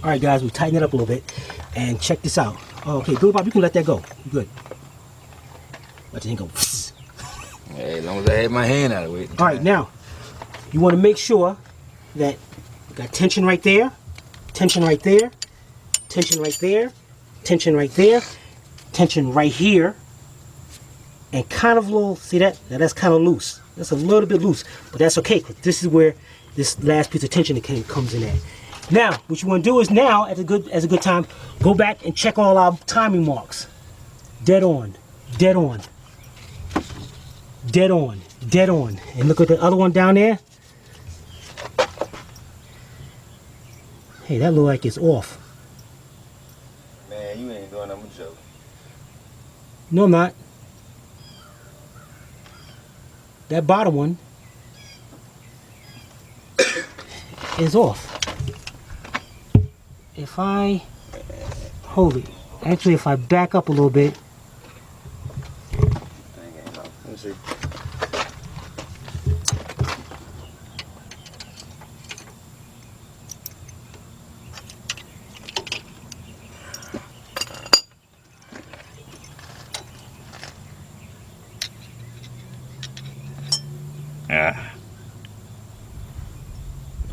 All right, guys, we tighten it up a little bit, and check this out. Okay, Billy Bob, you can let that go. Good. Let it go. Hey, as long as I had my hand out of it. All right, now you want to make sure that you got tension right there, tension right there, tension right there, tension right there, tension right here, and kind of little. See that? Now that's kind of loose. That's a little bit loose, but that's okay because this is where this last piece of tension comes in at. Now, what you want to do is now, as a good time, go back and check all our timing marks. Dead on, dead on, dead on, dead on. And look at the other one down there. Hey, that look like it's off. Man, you ain't doing nothing but joke. No, I'm not. That bottom one is off. If I hold it, actually if I back up a little bit, let me see.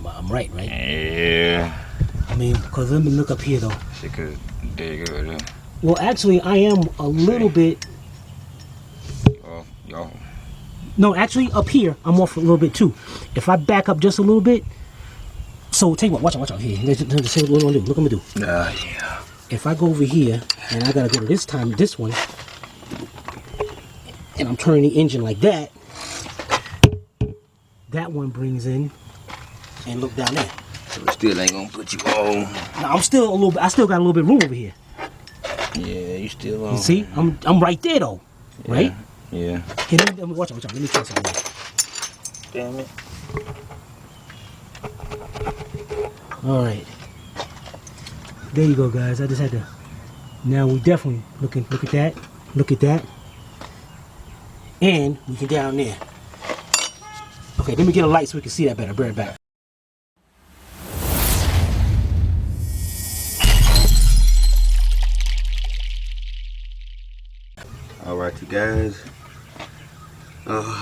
I'm right, right? Yeah. I mean, because let me look up here though. She could dig it in. Well, actually, I am a little bit. Oh, yo. No, actually, up here, I'm off a little bit too. If I back up just a little bit, so take what? Watch out here. Let's see what we're gonna do. Look what I'm gonna do. Yeah. If I go over here and I gotta go to this one, and I'm turning the engine like that, that one brings in, and look down there. So it still ain't gonna put you on. Now I'm still a little bit. I still got a little bit of room over here. Yeah, you still on. You see, I'm right there though, right? Yeah. Hey, let me, watch out. Let me try something. Damn it. All right. There you go, guys. I just had to. Now we definitely look at that. Look at that. And we can down there. Okay, let me get a light so we can see that better. Bring it back. All right, you guys.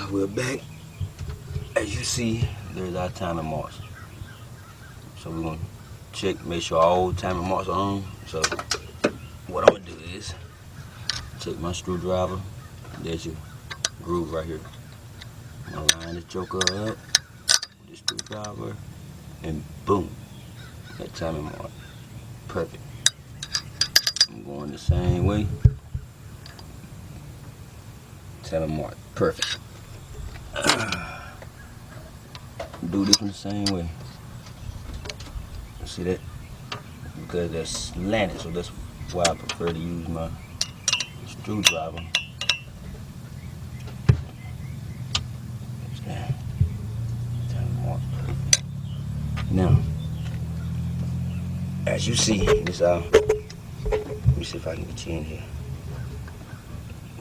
We're back. As you see, there's our timing marks. So we're gonna check, make sure all timing marks are on. So what I'm gonna do is take my screwdriver. There's your groove right here. I'm gonna line this joker up with this screwdriver, and boom, that timing mark. Perfect. I'm going the same way. Timing mark. Perfect. Do this in the same way. See that? Because that's slanted, so that's why I prefer to use my screwdriver. Now, as you see, this let me see if I can get you in here.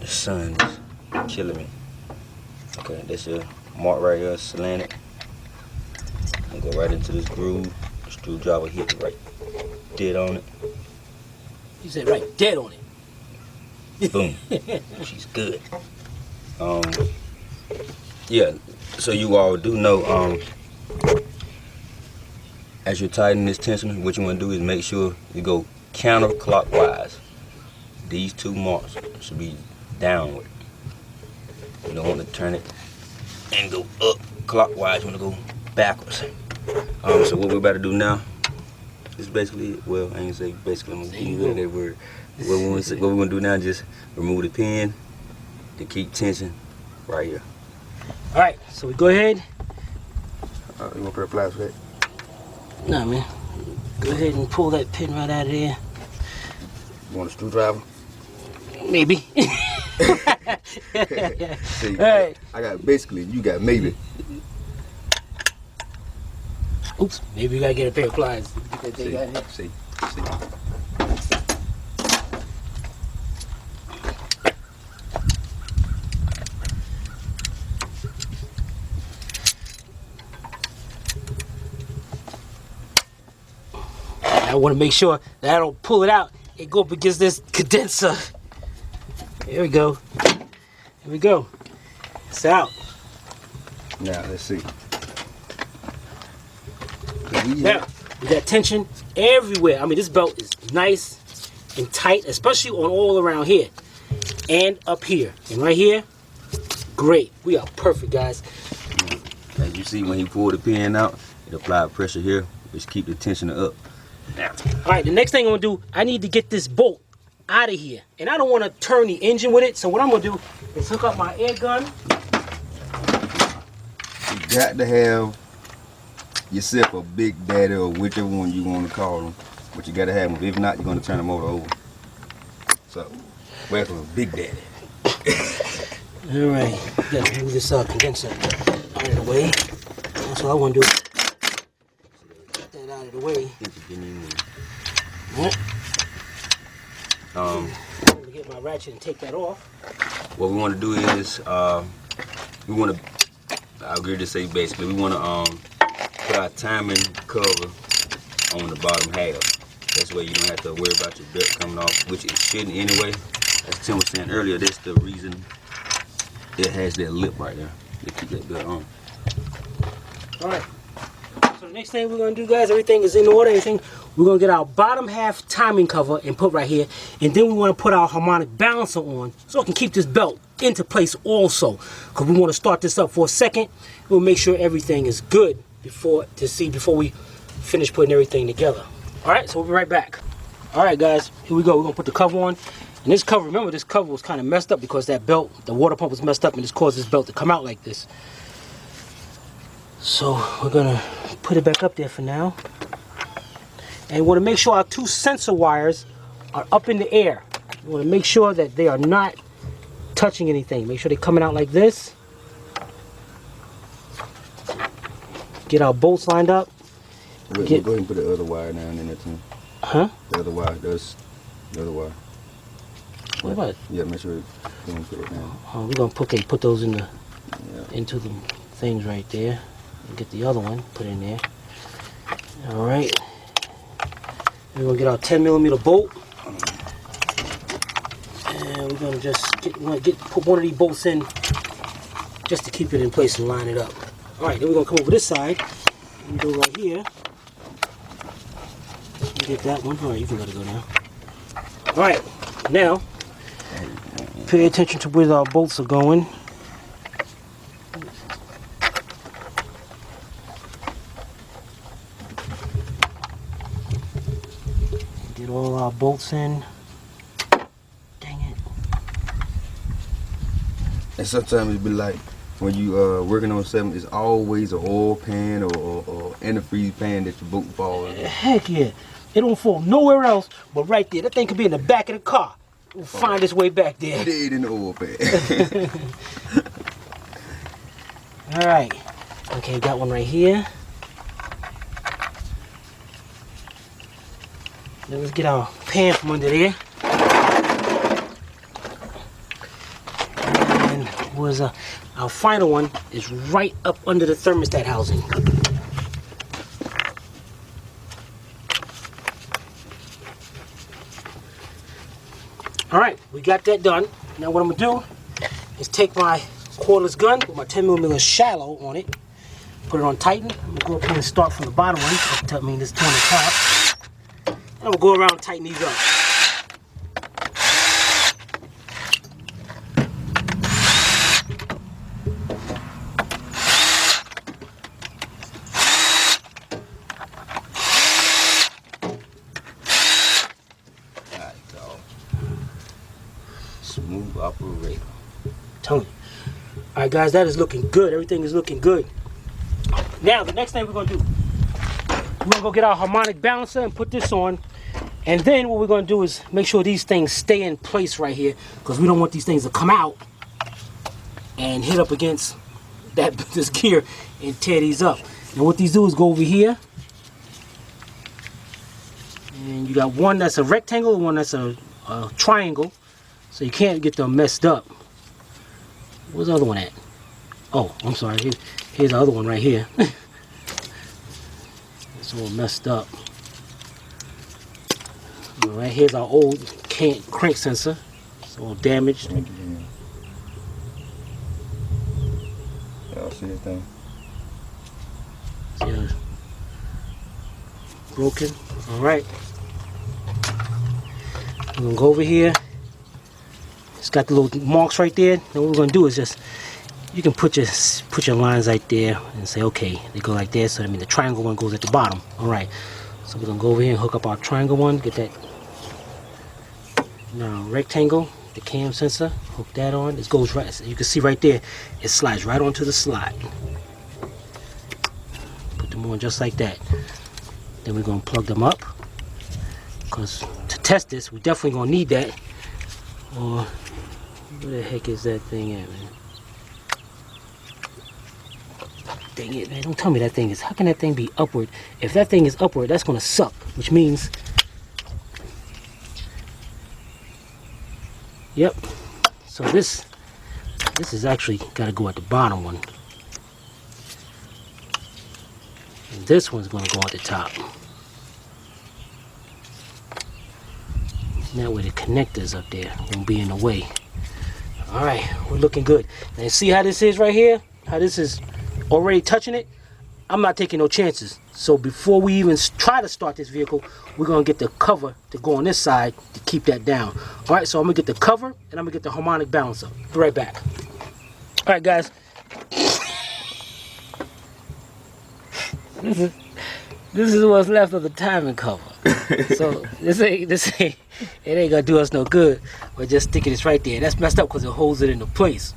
The sun is killing me. Okay, that's your mark right here, slanted. I'm gonna go right into this groove. The screwdriver hit right dead on it. You said right dead on it. Boom. She's good. Yeah, so you all do know, as you're tightening this tensioner, what you want to do is make sure you go counterclockwise. These two marks should be downward. You don't want to turn it and go up clockwise. You want to go backwards. So what we're about to do now is basically, well, I ain't say basically, I'm gonna use that word. What we're gonna do now is just remove the pin to keep tension right here. All right, so we go ahead. You want to put a flash back? Nah, man. Go ahead and pull that pin right out of there. You want a screwdriver? Maybe. See, right. I got basically, you got maybe. Oops, maybe we gotta get a pair of pliers. See. want to make sure that I don't pull it out and go up against this condenser. Here we go. Here we go. It's out. Now let's see. Now we got tension everywhere. I mean, this belt is nice and tight, especially on all around here and up here and right here. Great. We are perfect, guys. As you see, when he pulled the pin out, it applied pressure here, which keep the tension up. Now, all right, the next thing I'm gonna do, I need to get this bolt out of here, and I don't want to turn the engine with it. So what I'm gonna do is hook up my air gun. You got to have yourself a big daddy or whichever one you want to call them, but you got to have them. If not, you're gonna turn the motor over. So, welcome, big daddy. All right, gotta move this condenser out of the way. That's what I want to do. Get that out of the way. Yep. Get my ratchet and take that off. What we want to do is, we want to, I'll agree to say basically, we want to put our timing cover on the bottom half. That's where you don't have to worry about your belt coming off, which it shouldn't anyway. As Tim was saying earlier, that's the reason it has that lip right there to keep that belt on. All right. So the next thing we're gonna do, guys, everything is in order. Everything. We're gonna get our bottom half timing cover and put right here, and then we want to put our harmonic balancer on so it can keep this belt into place also. Because we want to start this up for a second. We'll make sure everything is good before we finish putting everything together. All right. So we'll be right back. All right, guys. Here we go. We're gonna put the cover on. And this cover, remember, this cover was kind of messed up because that belt, the water pump was messed up, and this caused this belt to come out like this. So we're gonna put it back up there for now. And we want to make sure our two sensor wires are up in the air. We want to make sure that they are not touching anything. Make sure they're coming out like this. Get our bolts lined up. We'll go ahead and put the other wire down in there too. Huh? The other wire, the other wire. What about it? Yeah, make sure you put it down. We're gonna put those in the into the things right there. And get the other one, put it in there. All right. We're gonna get our 10mm bolt, and we're gonna just put one of these bolts in just to keep it in place and line it up. All right, then we're gonna come over this side and go right here. Get that one. All right, you can let it go now. All right, now pay attention to where our bolts are going. Get all our bolts in. Dang it. And sometimes it be like when you working on something, it's always an oil pan or antifreeze pan that your boat falls in. Heck yeah. It don't fall nowhere else but right there. That thing could be in the back of the car. We'll find its way back there. Dead in the oil pan. All right. Okay, got one right here. Then let's get our pan from under there. And was our final one is right up under the thermostat housing. All right, we got that done. Now what I'm gonna do is take my cordless gun with my 10mm shallow on it, put it on tighten. I'm gonna go up here and start from the bottom one. I mean, this two on the top. I'm gonna go around and tighten these up. Smooth operator. Telling you. All right, guys, that is looking good. Everything is looking good. Now, the next thing we're gonna do, we're gonna go get our harmonic balancer and put this on. And then what we're gonna do is make sure these things stay in place right here, because we don't want these things to come out and hit up against this gear and tear these up. And what these do is go over here, and you got one that's a rectangle and one that's a triangle, so you can't get them messed up. Where's the other one at? Oh, I'm sorry. Here's the other one right here. It's all messed up. Alright, here's our old crank sensor. It's all damaged. Y'all see this thing? Yeah. Broken. Alright. We're gonna go over here. It's got the little marks right there. And what we're gonna do is just, you can put your lines right there and say, okay, they go like this. So I mean the triangle one goes at the bottom. Alright. So we're gonna go over here and hook up our triangle one, get that now rectangle, the cam sensor, hook that on. This goes right, you can see right there, it slides right onto the slide. Put them on just like that. Then we're gonna plug them up, because to test this, we definitely gonna need that. Or where the heck is that thing at, man? Dang it, man! Don't tell me that thing is. How can that thing be upward? If that thing is upward, that's gonna suck, which means. Yep. So this is actually got to go at the bottom one. And this one's going to go at the top. That way the connectors up there won't be in the way. Alright, we're looking good. Now see how this is right here? How this is already touching it? I'm not taking no chances. So before we even try to start this vehicle, we're going to get the cover to go on this side to keep that down. Alright, so I'm going to get the cover and I'm going to get the harmonic balancer. Be right back. Alright guys. This is what's left of the timing cover. So this ain't it ain't gonna do us no good. We're just sticking this right there. That's messed up because it holds it into place.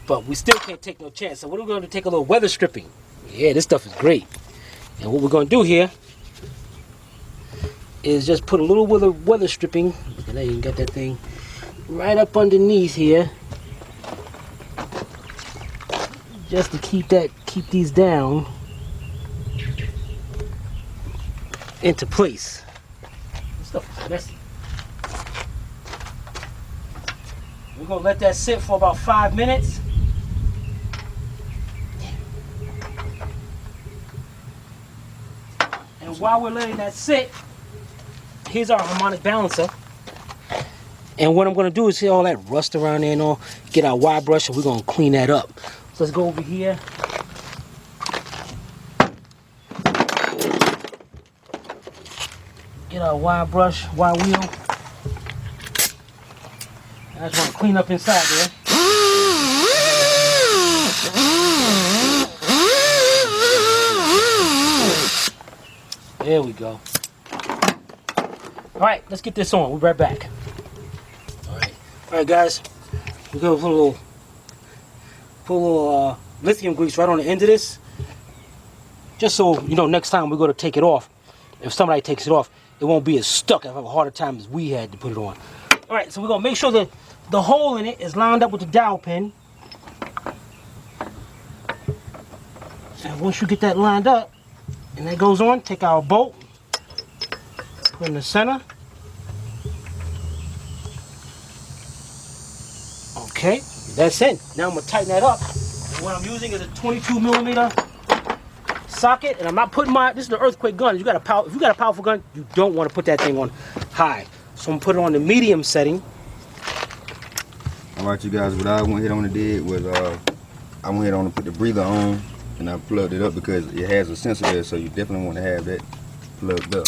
But we still can't take no chance. So what are we gonna do? Take a little weather stripping. Yeah, this stuff is great. And what we're gonna do here is just put a little weather stripping. Look at that, you can get that thing right up underneath here. Just to keep these down into place. This stuff is messy. We're gonna let that sit for about 5 minutes. And while we're letting that sit, here's our harmonic balancer. And what I'm gonna do is see all that rust around there and all, get our wire brush and we're gonna clean that up. So let's go over here. Get our wire brush, wire wheel. I just want to clean up inside there. There we go. Alright, let's get this on. We'll be right back. Alright guys. We're going to put a little lithium grease right on the end of this. Just so, you know, next time we're going to take it off. If somebody takes it off, it won't be as stuck. I have a harder time as we had to put it on. Alright, so we're going to make sure that the hole in it is lined up with the dowel pin. And once you get that lined up, and that goes on, take our bolt, put it in the center. Okay, that's it. Now I'm going to tighten that up. And what I'm using is a 22mm socket, and I'm not putting this is the earthquake gun. If you got a powerful gun, you don't want to put that thing on high. So I'm going to put it on the medium setting. Alright you guys, what I went ahead on and did was I went ahead on and put the breather on and I plugged it up because it has a sensor there, so you definitely want to have that plugged up.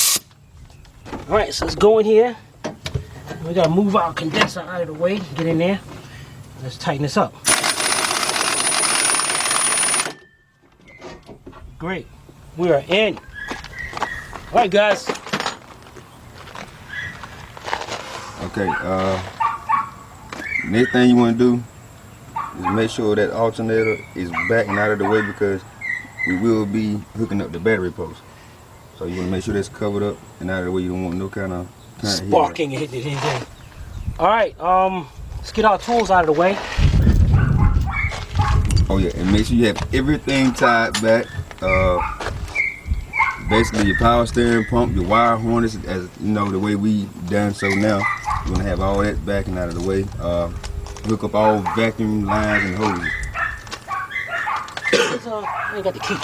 Alright, so let's go in here. We gotta move our condenser out of the way, get in there. Let's tighten this up. Great, we are in. Alright guys. Okay, next thing you want to do is make sure that alternator is back and out of the way because we will be hooking up the battery post. So you want to make sure that's covered up and out of the way. You don't want no kind of sparking and hitting anything. Alright, let's get our tools out of the way. Oh yeah, and make sure you have everything tied back. Basically your power steering pump, your wire harness, as you know, the way we done so now. You're gonna have all that back and out of the way. Hook up all vacuum lines and hoses. I ain't got the key.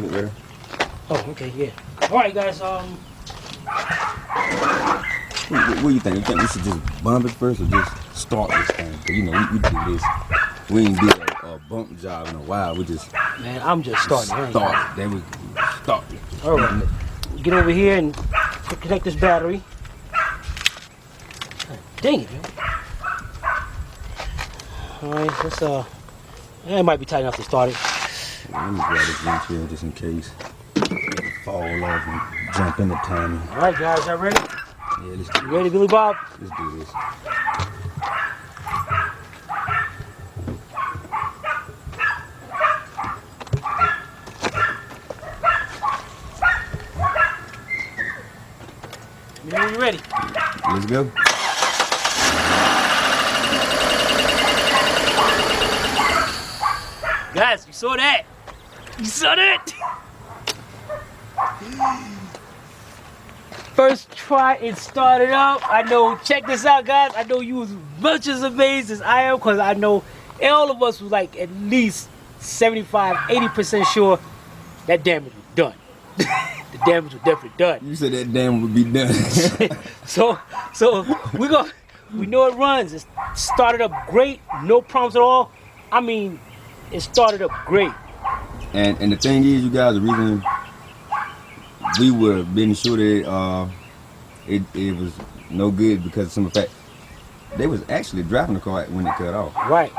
Right. Oh, okay, yeah. Alright guys, What do you think? You think we should just bump it first or just start this thing? 'Cause you know, we do this. We ain't did a bump job in a while. We just Man, I'm just starting. start. Then we start. All right. Get over here and connect this battery. Dang it, man. All right, let's it might be tight enough to start it. Let me grab this wrench here just in case it fall off and jump in the timing. All right, guys, y'all ready? Yeah, let's do You ready, Billy Bob? Let's do this. You know when you're ready. Let's go. Guys, you saw that? You saw that? First try it started up. I know, check this out, guys. I know you was much as amazed as I am, because I know all of us was like at least 75, 80% sure that damage was done. The damage was definitely done. You said that damn would be done. So we know it runs. It started up great, no problems at all. I mean, it started up great. And the thing is, you guys, the reason we were being sure that it was no good because of some fact they was actually driving the car when it cut off. Right.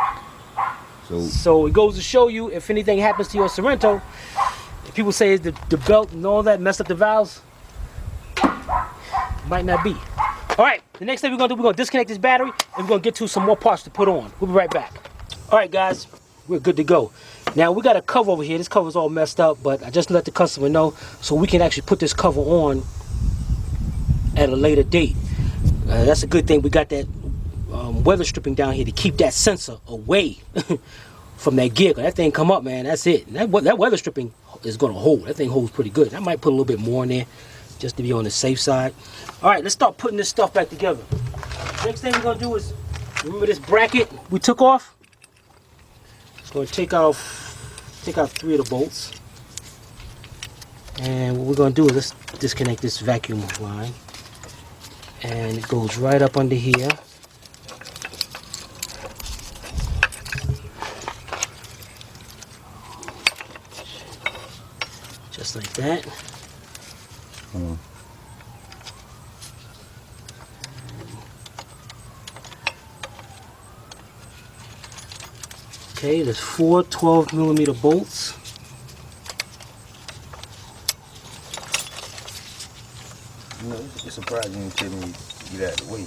So it goes to show you, if anything happens to your Sorento, if people say the belt and all that messed up the valves, might not be. All right, the next thing we're gonna do, we're gonna disconnect this battery and we're gonna get to some more parts to put on. We'll be right back. All right, guys, we're good to go. Now we got a cover over here. This cover's all messed up, but I just let the customer know so we can actually put this cover on at a later date. That's a good thing. We got that weather stripping down here to keep that sensor away from that gear. That thing come up, man, that's it. That weather stripping is gonna hold. That thing holds pretty good. I might put a little bit more in there just to be on the safe side. All right, let's start putting this stuff back together. Next thing we're gonna do is, remember this bracket we took off? It's gonna take out 3 of the bolts. And what we're gonna do is let's disconnect this vacuum line. And it goes right up under here. Just like that. Okay, there's 4 12mm bolts. you know, it's surprising you didn't tell me to get out of the way.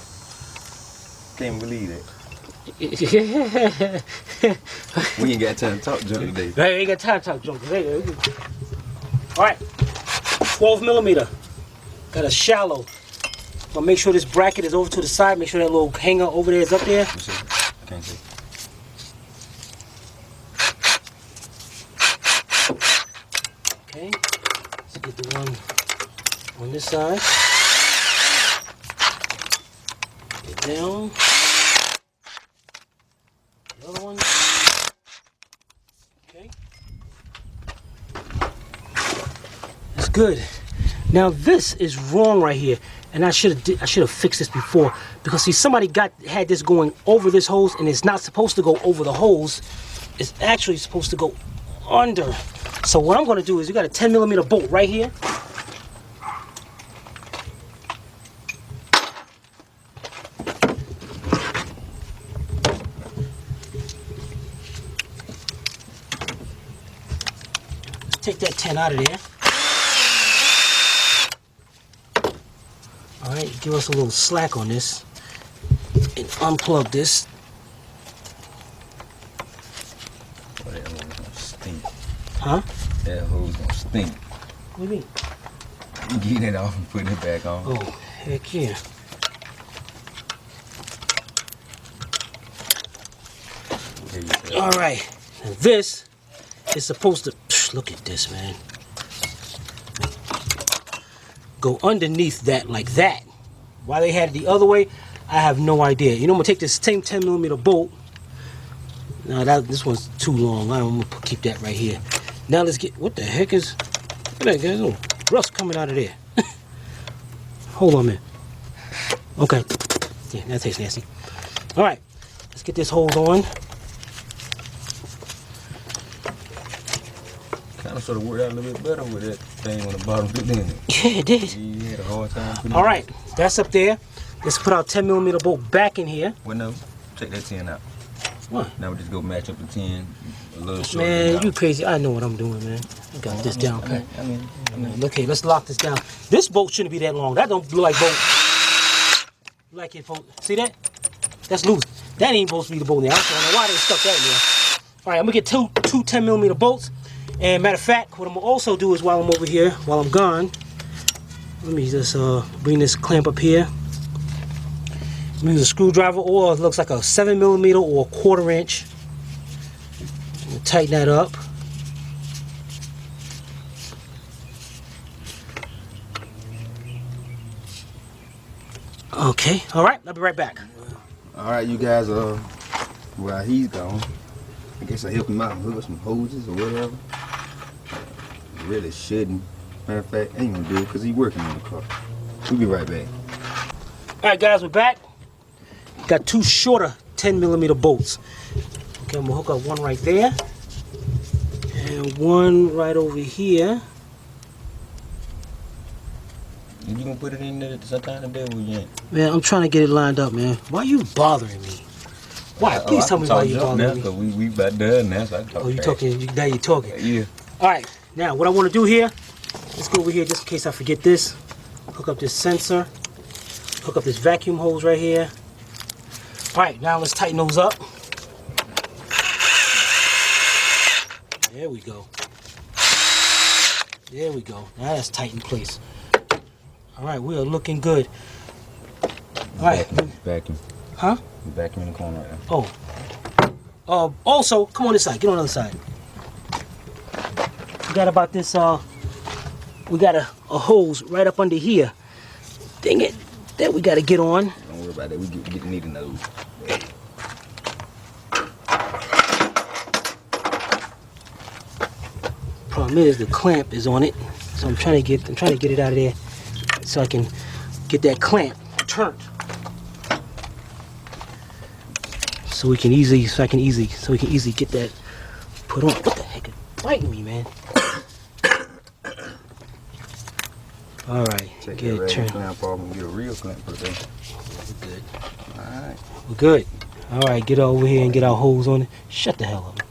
Can't believe that. We ain't got time to talk junk today. Right, ain't got time to talk junk today. Alright, 12mm. Got a shallow. I'll make sure this bracket is over to the side. Make sure that little hanger over there is up there. Let me see. I can't see. Okay, let's get the one on this side. Get down. The other one. Okay. That's good. Now this is wrong right here, and I should have fixed this before, because see, somebody had this going over this hose, and it's not supposed to go over the hose. It's actually supposed to go under. So what I'm going to do is, you got a 10mm bolt right here. Let's take that 10 out of there. All right, give us a little slack on this and unplug this. Oh, that hole's gonna stink. Huh? That hole's gonna stink. What do you mean? You getting it off and putting it back on. Oh, heck yeah. All right, now this is supposed to, look at this, man. Go underneath that like that. Why they had it the other way, I have no idea. You know, I'm gonna take this same 10mm bolt. Now this one's too long. I'm gonna keep that right here. Now let's get, what the heck is, look at that, guys, little rust coming out of there. Hold on a minute. Okay. Yeah, that tastes nasty. All right, let's get this hose on. Kind of sort of worked out a little bit better with that thing on the bottom, didn't it? Yeah, it did. You had a hard time putting All right, that's up there. Let's put our 10mm bolt back in here. Well, no, take that 10 out. What? Now we just go match up the 10 a little shorter. Man, down. you crazy. I know what I'm doing, man. I got this down. I mean, Okay, let's lock this down. This bolt shouldn't be that long. That don't look like bolt. Like it, bolt. See that? That's loose. That ain't supposed to be the bolt now. I don't know why they stuck that in there. All right, I'm gonna get two 10mm bolts. And matter of fact, what I'm gonna also do is while I'm over here, while I'm gone, let me just bring this clamp up here. I'm gonna use a screwdriver, or it looks like a 7mm or a 1/4 inch. Tighten that up. Okay, all right, I'll be right back. all right, you guys, while he's gone, I guess I help him out and hook up some hoses or whatever. Really shouldn't. Matter of fact, I ain't gonna do it because he's working on the car. We'll be right back. All right, guys, we're back. Got two shorter 10mm bolts. Okay, I'm gonna hook up one right there and one right over here. You gonna put it in there sometime today or you ain't? Man, I'm trying to get it lined up, man. Why are you bothering me? Why? Please tell me why you bothering me. We about done now, so I can talk. Oh, you talking? Now you talking? Yeah. All right. Now, what I want to do here, let's go over here just in case I forget this. Hook up this sensor. Hook up this vacuum hose right here. All right. Now let's tighten those up. There we go. There we go. Now that's tight in place. All right, we are looking good. All right. Vacuum. Huh? Vacuum in the corner right now. Oh. Also, come on this side. Get on the other side. We got about this, we got a hose right up under here. Dang it. That we got to get on. Don't worry about that. We get needing those. Problem is the clamp is on it. So I'm trying to get it out of there so I can get that clamp turned. So we can easily get that put on. What the heck is biting me, man? All right, Check get that it turned. clamp off and get a real clamp put there. We're good. All right. We're good. All right, get over here and get our hose on it. Shut the hell up.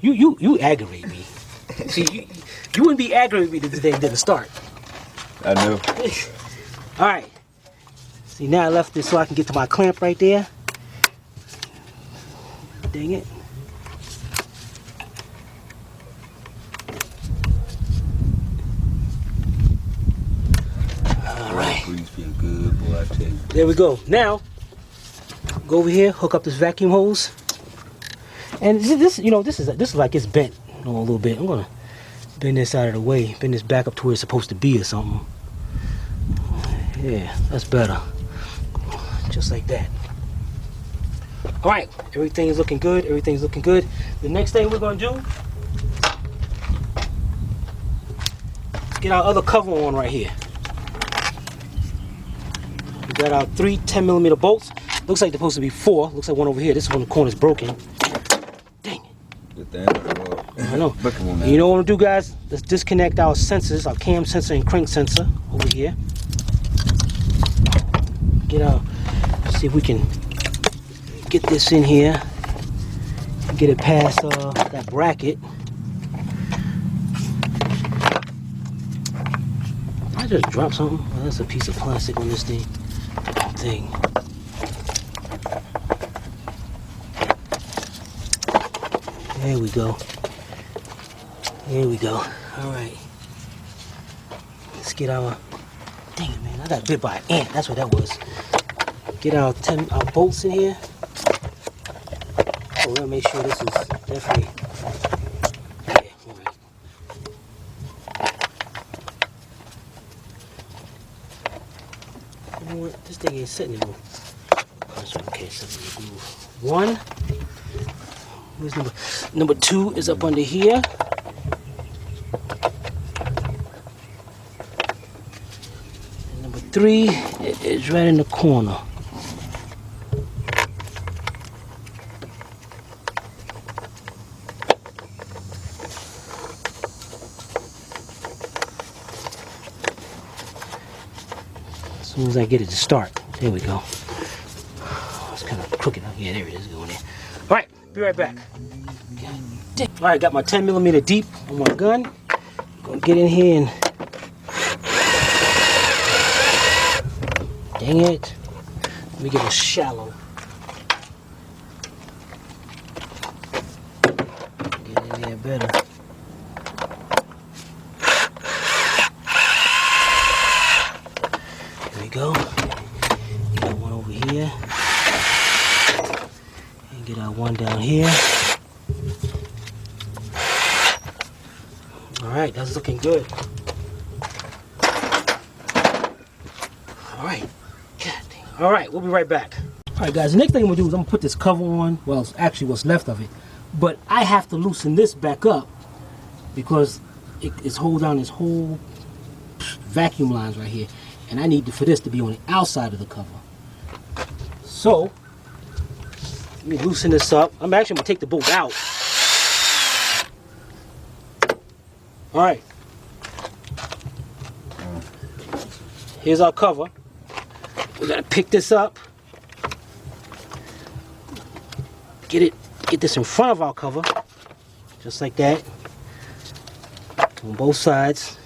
You aggravate me. See, you wouldn't be aggravating me if they didn't start. I know. All right. See, now I left this so I can get to my clamp right there. Dang it. All right. Grease feel good, boy, I tell you. There we go. Now, go over here, hook up this vacuum hose. And this, this is like it's bent a little bit. I'm gonna bend this out of the way, bend this back up to where it's supposed to be or something. Yeah, that's better. Just like that. All right, everything is looking good. Everything's looking good. The next thing we're gonna do, let's get our other cover on right here. We got our 3 10mm bolts. Looks like they're supposed to be 4. Looks like one over here. This one, the corner's broken. Dang it. Good thing. I know. You know what I'm gonna do, guys? Let's disconnect our sensors, our cam sensor and crank sensor over here. Get our, see if we can get this in here. Get it past that bracket. Did I just drop something? Oh, that's a piece of plastic on this thing. There we go. There we go. All right. Let's get our. Dang it, man! I got bit by an ant. That's what that was. Get our bolts in here. So we'll make sure this is definitely. Yeah. All right. You know what? This thing ain't sitting anymore. Okay, so we move 1. Where's number 2 is up under here. And number 3 is right in the corner. As soon as I get it to start. There we go. It's kind of crooked. Yeah, there it is going in. All right, be right back. All right, got my 10mm deep on my gun. Gonna get in here and dang it. Let me get it shallow. Get in there better. There we go. Got one over here. And get our one down here. Alright, that's looking good. Alright. Alright, we'll be right back. Alright guys, the next thing I'm gonna do is I'm gonna put this cover on. Well, it's actually what's left of it. But I have to loosen this back up because it's holding down this whole vacuum lines right here. And I need for this to be on the outside of the cover. So, let me loosen this up. I'm actually gonna take the bolt out. Alright. Here's our cover. We gotta pick this up. Get this in front of our cover. Just like that. On both sides.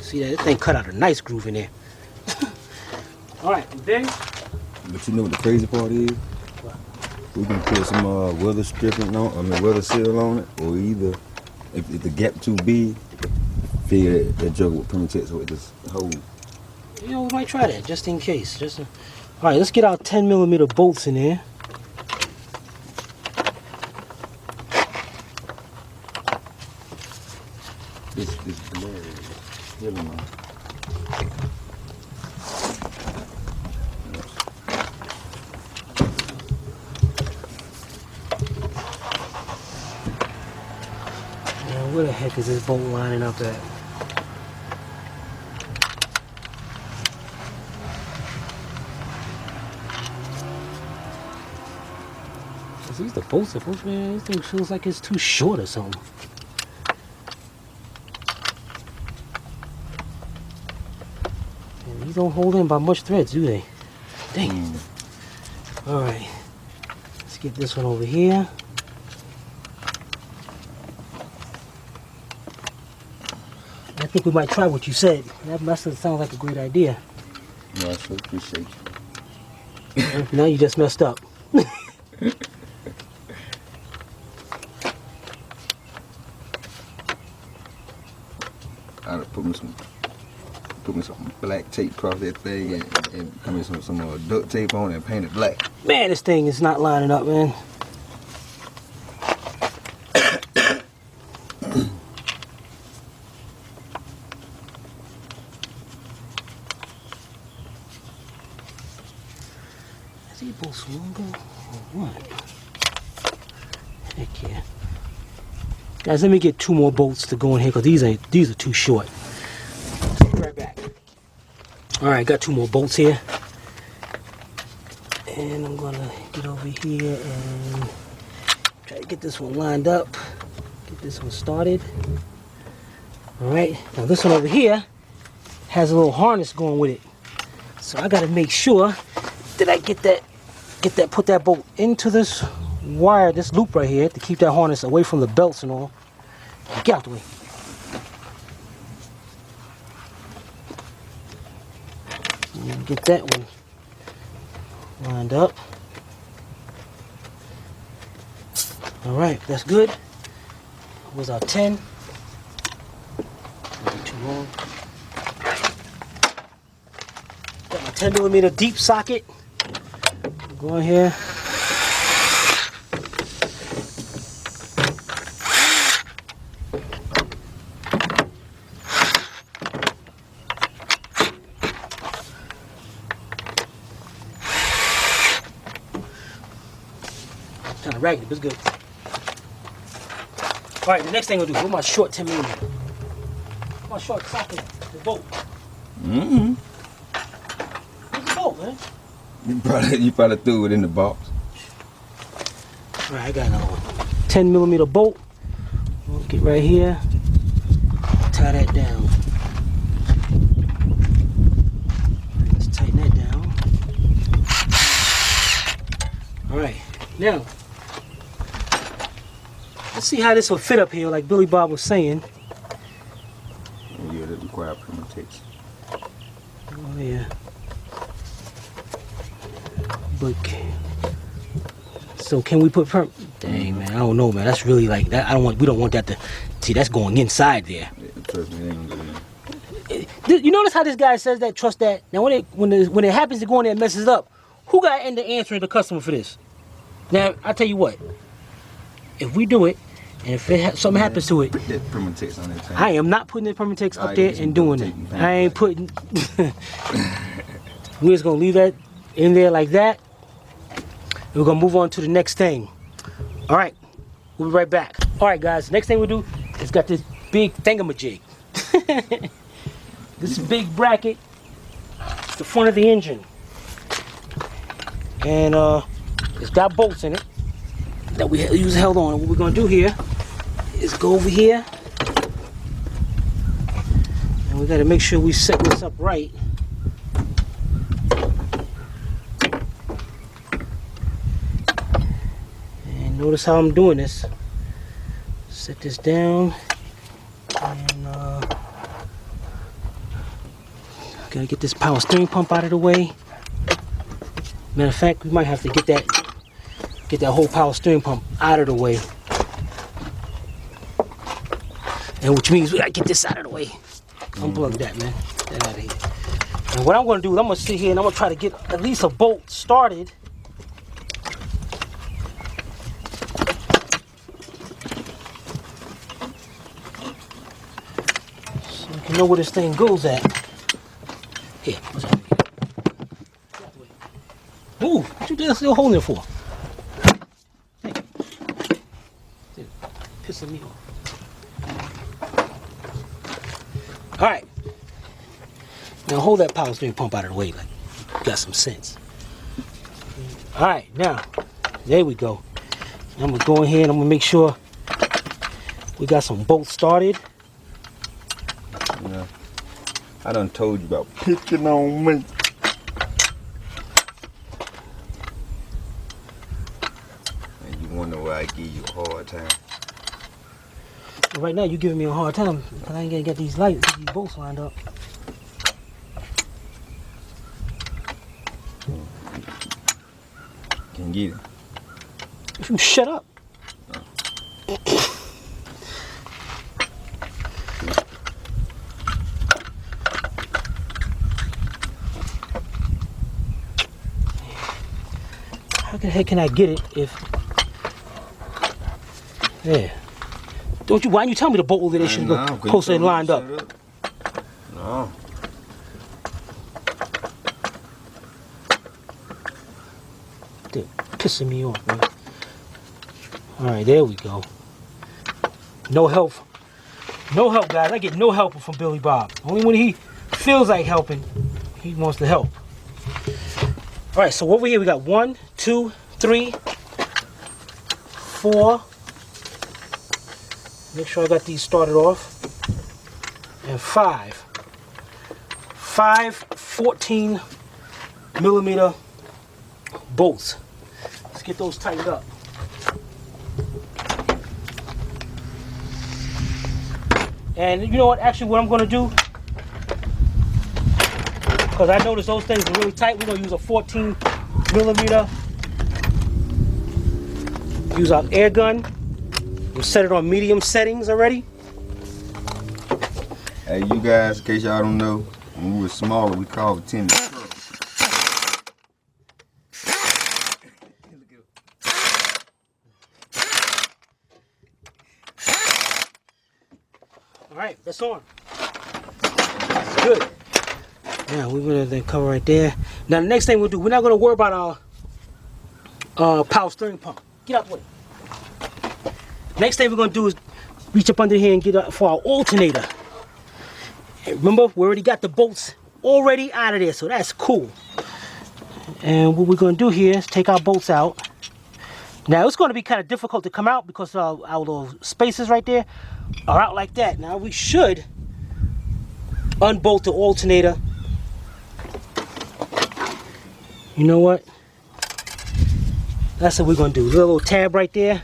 See that? This thing cut out a nice groove in there. Alright, and then. But you know what the crazy part is? What? We can put some weather stripping on, weather seal on it, or either if the gap too big, figure that joker with permatex with this hole. You know, we might try that just in case. Alright, let's get our 10mm bolts in there. This glare is killing me. Where the heck is this bolt lining up at? Is these the bolts? Man, this thing feels like it's too short or something. And these don't hold in by much threads, do they? Dang. Alright. Let's get this one over here. I think we might try what you said. That must have sounded like a great idea. Yeah, I sure appreciate you. Now you just messed up. I'd put me some black tape across that thing and I mean some duct tape on it and paint it black. Man, this thing is not lining up, man. Is he both longer or what? Heck yeah. Guys, let me get 2 more bolts to go in here because these are too short. So be right back. Alright, got 2 more bolts here. And I'm gonna get over here and try to get this one lined up. Get this one started. Alright, now this one over here has a little harness going with it. So I gotta make sure that I put that bolt into this wire, this loop right here, to keep that harness away from the belts and all. Get out the way. And get that one lined up. Alright, that's good. Where's our 10? Too long. Got my 10mm deep socket. Go in here. Kind of raggedy, but it's good. Alright, the next thing we'll do, where's my short 10mm? My short socket, the bolt. You probably threw it in the box. All right, I got a 10mm bolt. We'll get right here. Tie that down. Let's tighten that down. All right, now let's see how this will fit up here, like Billy Bob was saying. Yeah, that requires permutation. Oh yeah. But so can we put dang man, I don't know man. That's really like that. We don't want that to see, that's going inside there. Yeah, trust me, it ain't gonna go in. You notice how this guy says that, trust that. Now when it happens to go in there and messes it up, who got to end up answering the customer for this? Now I tell you what, if we do it and if something happens to it, Put that permutation on that tank. I am not putting the permutex up there and doing it. I ain't putting. We're just gonna leave that in there like that. We're gonna move on to the next thing. All right, we'll be right back. All right, guys. Next thing we do is got this big thingamajig. This big bracket, the front of the engine, and it's got bolts in it that we use held on. What we're gonna do here is go over here, and we gotta make sure we set this up right. And notice how I'm doing this. Set this down, and gotta get this power steering pump out of the way. Matter of fact, we might have to get that whole power steering pump out of the way. And which means we gotta get this out of the way. Unplug that, man. Get that out of here. And what I'm gonna do is I'm gonna sit here and I'm gonna try to get at least a bolt started. So we can know where this thing goes at. Here, what's up? Ooh, what you still holding it for? Hey. Pissing me off. Alright. Now hold that power steering pump out of the way, like you got some sense. Alright, now, there we go. I'm gonna go in here and I'm gonna make sure we got some bolts started. Yeah. I done told you about picking on me. And you wonder why I give you a hard time. Right now you're giving me a hard time because I ain't gonna get these lights, these bolts lined up. Can't get it. If you shut up. How the heck can I get it if... Yeah. Don't you, why don't you tell me the bolt over there should go closer and lined up? No. They're pissing me off, man. Alright, there we go. No help. No help, guys. I get no help from Billy Bob. Only when he feels like helping, he wants to help. Alright, so over here we got 1, 2, 3, 4. Make sure I got these started off. And 5. 5 14mm bolts. Let's get those tightened up. And you know what? Actually, what I'm going to do, because I noticed those things are really tight, we're going to use a 14mm. Use our air gun. We'll set it on medium settings already. Hey, you guys, in case y'all don't know, when we were smaller, we called it 10. Alright, that's on. That's good. Now we're gonna then cover right there. Now the next thing we'll do, we're not gonna worry about our power steering pump. Get out the way. Next thing we're gonna do is reach up under here and get for our alternator. And remember, we already got the bolts already out of there, so that's cool. And what we're going to do here is take our bolts out. Now it's going to be kind of difficult to come out because our little spaces right there are out like that. Now we should unbolt the alternator. You know what? That's what we're going to do. There's a little tab right there.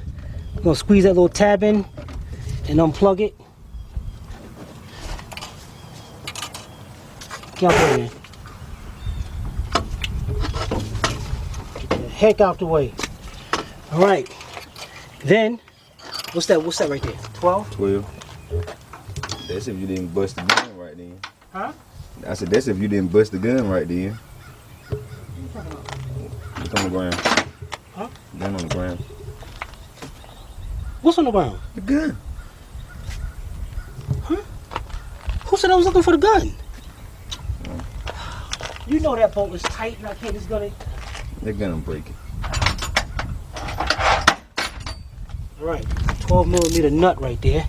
We're going to squeeze that little tab in and unplug it. Get out there, man. Get the heck out the way. All right. Then, what's that right there? 12? 12. That's if you didn't bust the gun right then. Huh? I said that's if you didn't bust the gun right then. It's on the ground. Huh? Gun on the ground. What's on the ground? The gun. Huh? Who said I was looking for the gun? You know that bolt is tight and I can't just go to... That gun will break it. Alright, 12mm nut right there.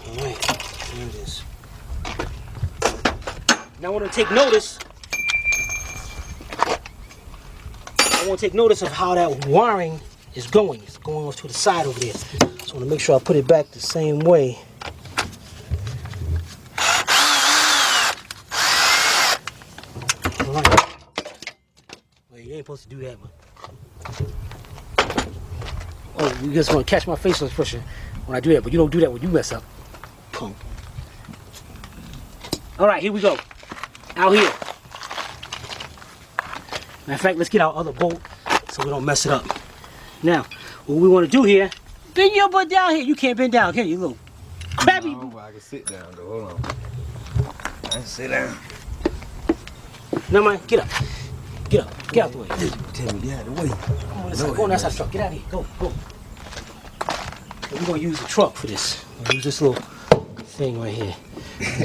Alright, there it is. Now I want to take notice. I want to take notice of how that wiring is going. It's going off to the side over there. So I want to make sure I put it back the same way. Well, you ain't supposed to do that, man. Oh, you just want to catch my facial expression when I do that, but you don't do that when you mess up. Punk. Alright, here we go. Out here. Matter of fact, let's get our other bolt so we don't mess it up. Now, what we want to do here, bend your butt down here. You can't bend down, can you, little crabby? No, I can sit down though. Hold on. I can sit down. No, man, get up. Get up. Get out the way. Tell me, get out of the way. Come on, let's go on that side of the truck. Get out of here. Go, go. We're going to use the truck for this. We'll use this little thing right here.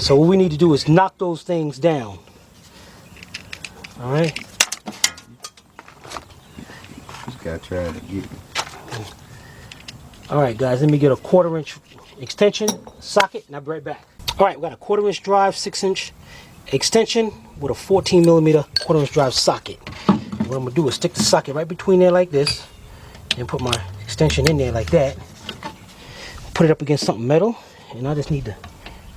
So what we need to do is knock those things down. All right? Just gotta try to get it. All right, guys, let me get a 1/4" extension socket, and I'll be right back. All right, we got a 1/4" drive, 6" extension with a 14mm 1/4" drive socket. What I'm gonna do is stick the socket right between there like this, and put my extension in there like that. Put it up against something metal, and I just need to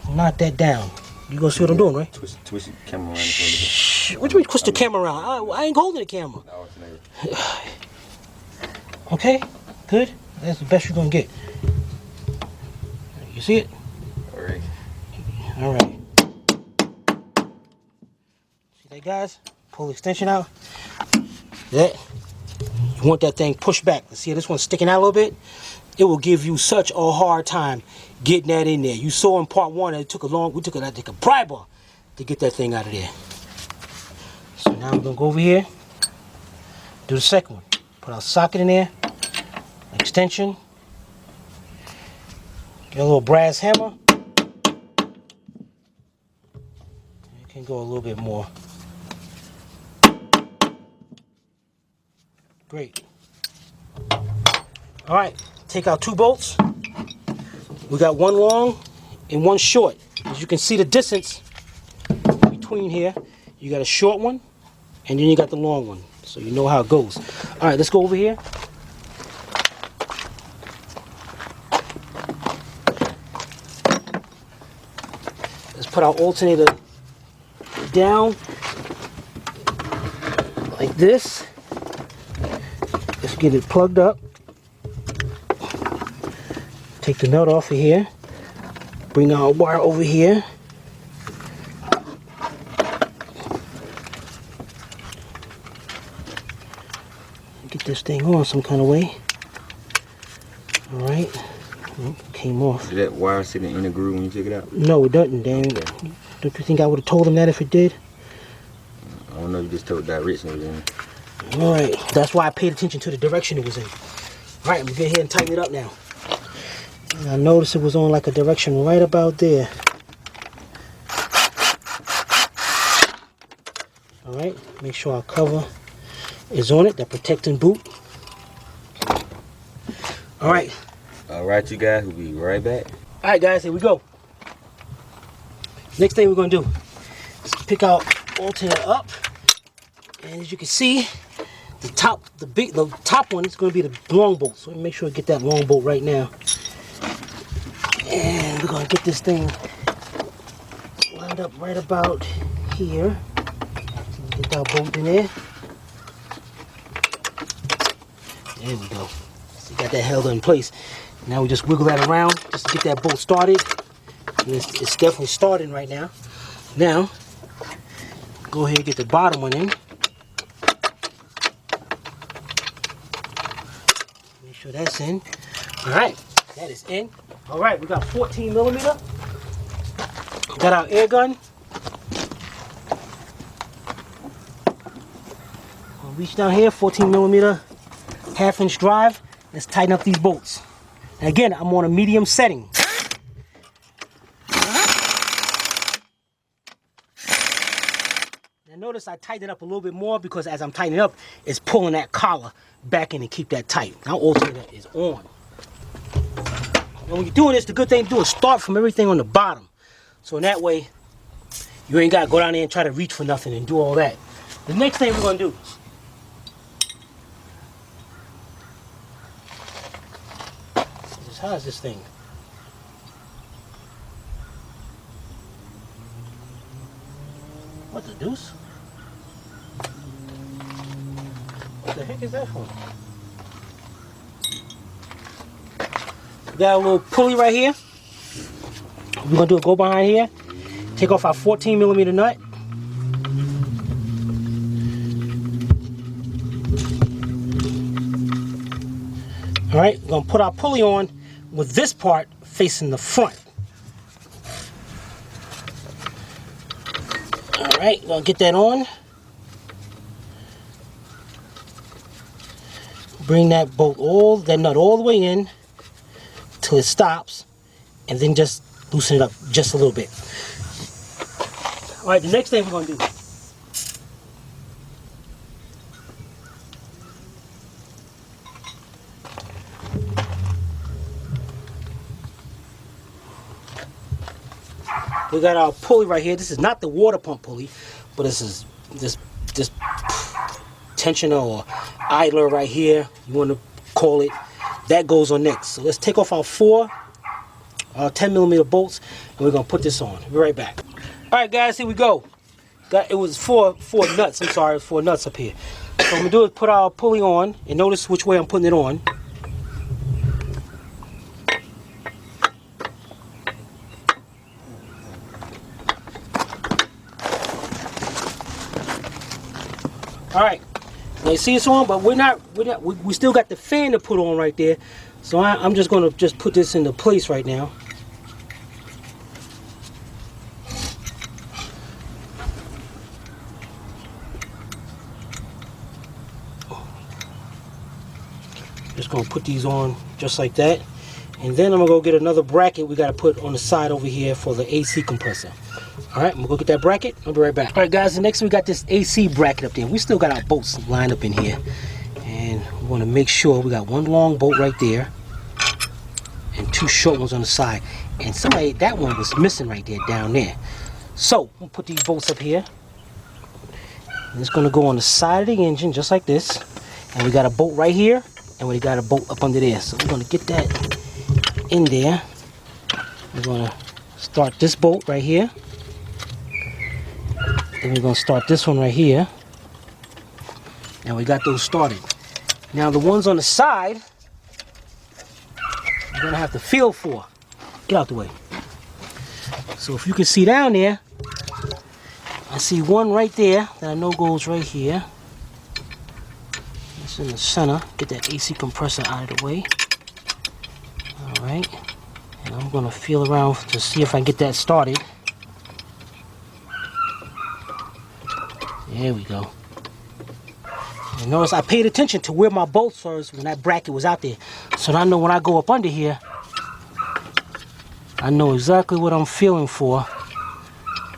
knock that down. You gonna see what I'm doing, right? Twist the camera around. Shh. What do you mean twist the camera around? I ain't holding the camera. Okay, good. That's the best you're gonna get. You see it? Alright. All right. See that, guys? Pull the extension out. That. You want that thing pushed back. See how this one's sticking out a little bit? It will give you such a hard time getting that in there. You saw in part one that it took we took a pry bar to get that thing out of there. So now we're gonna go over here, do the second one. Put our socket in there, extension, get a little brass hammer. You can go a little bit more. Great. All right, take out 2 bolts. We got one long and one short. As you can see the distance between here, you got a short one and then you got the long one. So you know how it goes. All right, let's go over here. Let's put our alternator down like this. Let's get it plugged up. Take the nut off of here. Bring our wire over here. Get this thing on some kind of way. Alright. Came off. Did that wire sitting in the groove when you took it out? No, it doesn't, Dan. Okay. Don't you think I would have told him that if it did? I don't know, you just told that direction it was in. Alright. That's why I paid attention to the direction it was in. Alright, I'm going to go ahead and tighten it up now. I noticed it was on like a direction right about there. Alright, make sure our cover is on it, that protecting boot. Alright. Alright, you guys, we'll be right back. Alright guys, here we go. Next thing we're going to do is pick our alternator up. And as you can see, the top one is going to be the long bolt. So let me make sure I get that long bolt right now. And we're going to get this thing lined up right about here. So get our bolt in there. There we go. So you got that held in place. Now we just wiggle that around just to get that bolt started. And it's definitely starting right now. Now, go ahead and get the bottom one in. Make sure that's in. Alright, that is in. Alright, we got 14 millimeter. Got our air gun. I'll reach down here, 14 millimeter, 1/2 inch drive. Let's tighten up these bolts. And again, I'm on a medium setting. Now notice I tighten it up a little bit more because as I'm tightening up, it's pulling that collar back in and keep that tight. Now alternator is on. When you're doing this, the good thing to do is start from everything on the bottom. So in that way, you ain't got to go down there and try to reach for nothing and do all that. The next thing we're going to do is, how is this thing? What the deuce? What the heck is that for? We got a little pulley right here. We're going to do is go behind here, take off our 14 millimeter nut. Alright, we're going to put our pulley on with this part facing the front. Alright, we're going to get that on. Bring that nut all the way in till it stops, and then just loosen it up just a little bit. Alright, the next thing we're going to do. We got our pulley right here. This is not the water pump pulley, but this is this tensioner or idler right here, you want to call it. That goes on next. So let's take off our 4 10 millimeter bolts, and we're gonna put this on. Be right back. All right, guys, here we go. It was four nuts. I'm sorry, 4 nuts up here. So what I'm gonna do is put our pulley on, and notice which way I'm putting it on. All right, now you see it's on, but we still got the fan to put on right there. So I'm just gonna put this into place right now. Just gonna put these on just like that, and then I'm gonna go get another bracket we gotta put on the side over here for the AC compressor. All right, I'm gonna go get that bracket. I'll be right back. All right, guys, the next we got this AC bracket up there. We still got our bolts lined up in here, and we want to make sure we got 1 long bolt right there and 2 short ones on the side. And that one was missing right there down there. So we'll put these bolts up here, and it's gonna go on the side of the engine just like this. And we got a bolt right here, and we got a bolt up under there. So we're gonna get that in there. We're gonna start this bolt right here. Then we're going to start this one right here. And we got those started. Now the ones on the side, you're going to have to feel for. Get out the way. So if you can see down there, I see one right there that I know goes right here. It's in the center. Get that AC compressor out of the way. Alright. And I'm going to feel around to see if I can get that started. There we go. And notice I paid attention to where my bolts was when that bracket was out there. So I know when I go up under here, I know exactly what I'm feeling for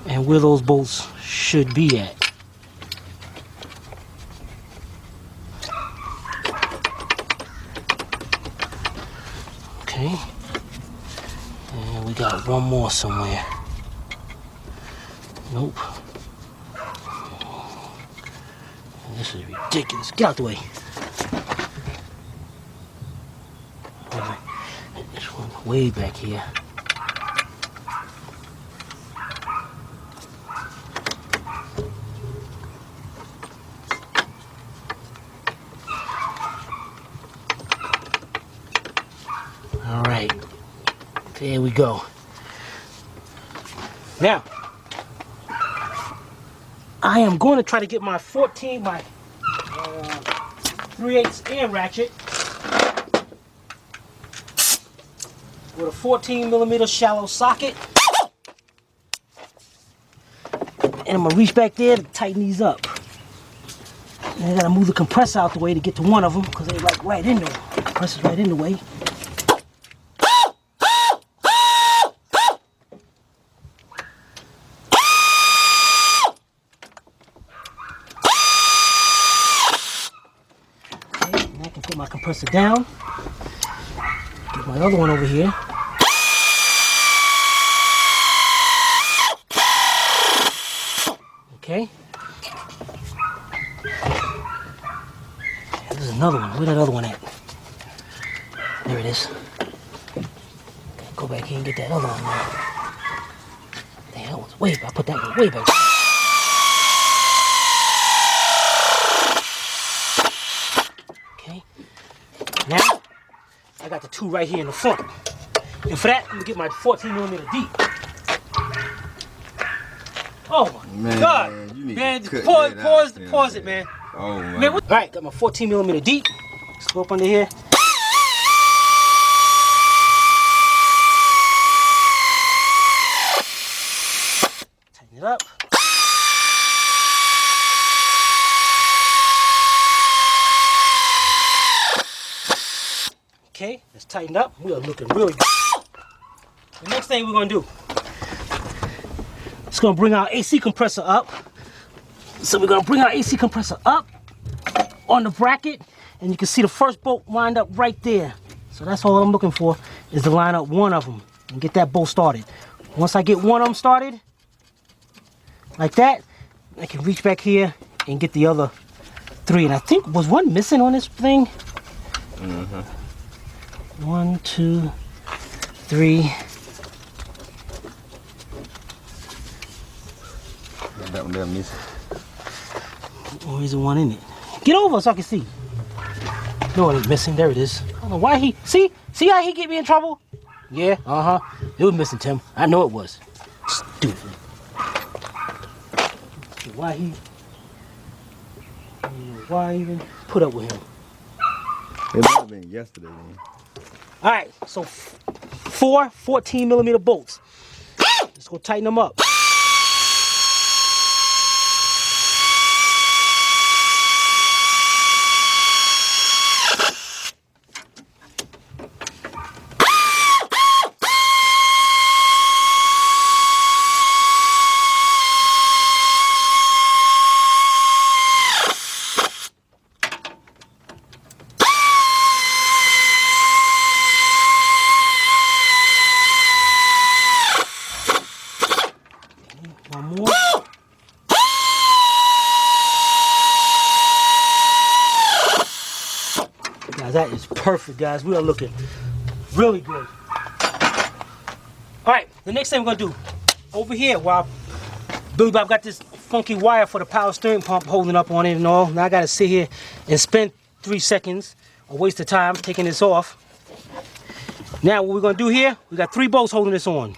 and where those bolts should be at. Okay. And got one more somewhere. Nope. This is ridiculous. Get out the way. This one way back here. All right. There we go. Now, I am going to try to get my 3/8 air ratchet with a 14mm shallow socket. And I'm going to reach back there to tighten these up. And I got to move the compressor out the way to get to one of them because they're like right in there. The compressor's right in the way. Put my compressor down. Get my other one over here. Okay. There's another one. Where's that other one at? There it is. Go back here and get that other one now. Damn, that was way back. I put that one way back. Now, I got the two right here in the front. And for that, I'm gonna get my 14mm deep. Oh my God. Man, pause it, man. Oh man. All right, got my 14mm deep. Let's go up under here. Tighten it up. Okay, it's tightened up. We are looking really good. The next thing we're gonna do, it's gonna bring our AC compressor up. So we're gonna bring our AC compressor up on the bracket, and you can see the first bolt lined up right there. So that's all I'm looking for, is to line up one of them and get that bolt started. Once I get one of them started, like that, I can reach back here and get the other three. And I think, was one missing on this thing? Mm-hmm. 1, 2, 3. That one there missing. Or is there one in it? Get over so I can see. No, it ain't missing. There it is. I don't know why he... See how he get me in trouble? Yeah, uh-huh. It was missing, Tim. I know it was. Stupid. Why he... I don't know why I even put up with him. It might have been yesterday, man. All right, so 4 14mm bolts. Let's go tighten them up. That is perfect, guys. We are looking really good. All right, the next thing we're gonna do, over here, while Billy Bob got this funky wire for the power steering pump holding up on it and all, now I gotta sit here and spend 3 seconds, a waste of time taking this off. Now what we're gonna do here, we got 3 bolts holding this on.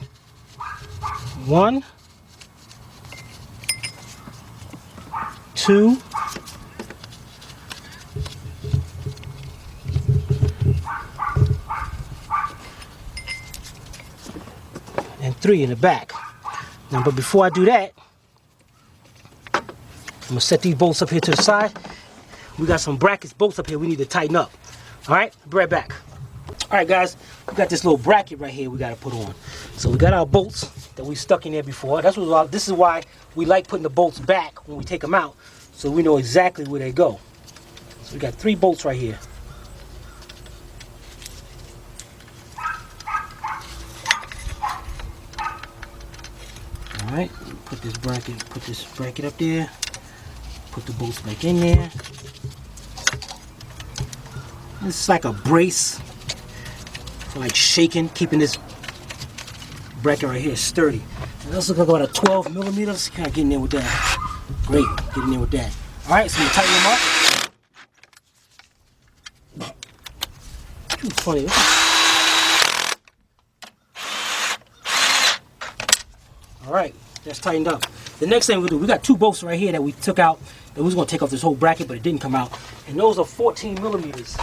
1, 2, and 3 in the back. Now, but before I do that, I'm gonna set these bolts up here to the side. We got some brackets, bolts up here we need to tighten up. All right, be right back. All right, guys, we got this little bracket right here we gotta put on. So we got our bolts that we stuck in there before. This is why we like putting the bolts back when we take them out, so we know exactly where they go. So we got 3 bolts right here. Alright, put this bracket up there. Put the bolts back in there. It's like a brace for like shaking, keeping this bracket right here sturdy. And this looks like about a 12 millimeters. Kind of getting in with that. Great, getting in with that. Alright, so we tighten them up. Too funny. Alright, that's tightened up. The next thing we'll do, we got 2 bolts right here that we took out. That we was going to take off this whole bracket, but it didn't come out. And those are 14 millimeters.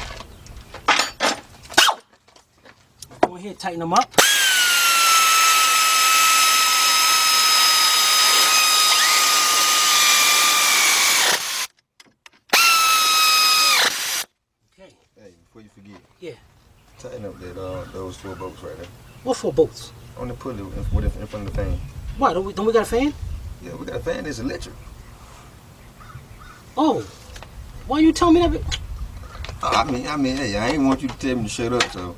Go ahead and tighten them up. Okay. Hey, before you forget. Yeah. Tighten up that those 4 bolts right there. What 4 bolts? On the pulley in front of the fan. Why? Don't we got a fan? Yeah, we got a fan that's electric. Oh. Why you tell me that? I mean, hey, I ain't want you to tell me to shut up, so,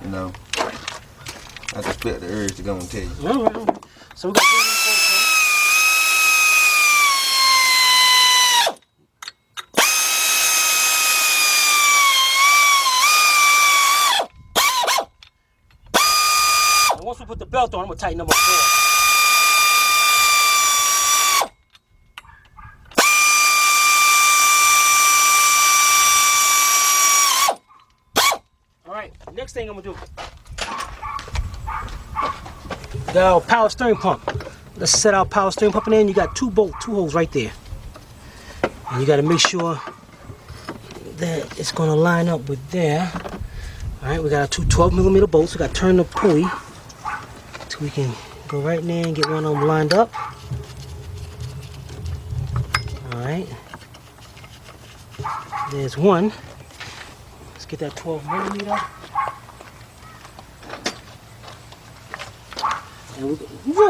you know, I just felt the urge to go and tell you. All right. So we got these bolts in. And once we put the belt on, I'm gonna tighten them up there. Next thing I'm gonna do, we got our power steering pump. Let's set our power steering pump in there, and you got 2 holes right there. And you gotta make sure that it's gonna line up with there. Alright, we got our 2 12 millimeter bolts. We gotta turn the pulley so we can go right in there and get one of them lined up. Alright. There's one. Let's get that 12 millimeter. And we're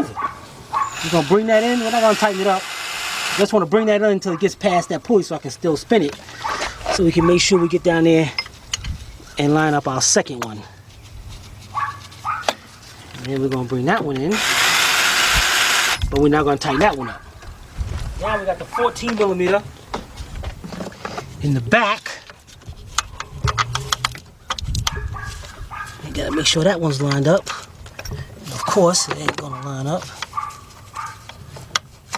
gonna bring that in. We're not gonna tighten it up. Just want to bring that in until it gets past that pulley so I can still spin it. So we can make sure we get down there and line up our second one. And then we're gonna bring that one in. But we're not gonna tighten that one up. Now we got the 14 millimeter in the back. You gotta make sure that one's lined up. Of course, it ain't gonna line up.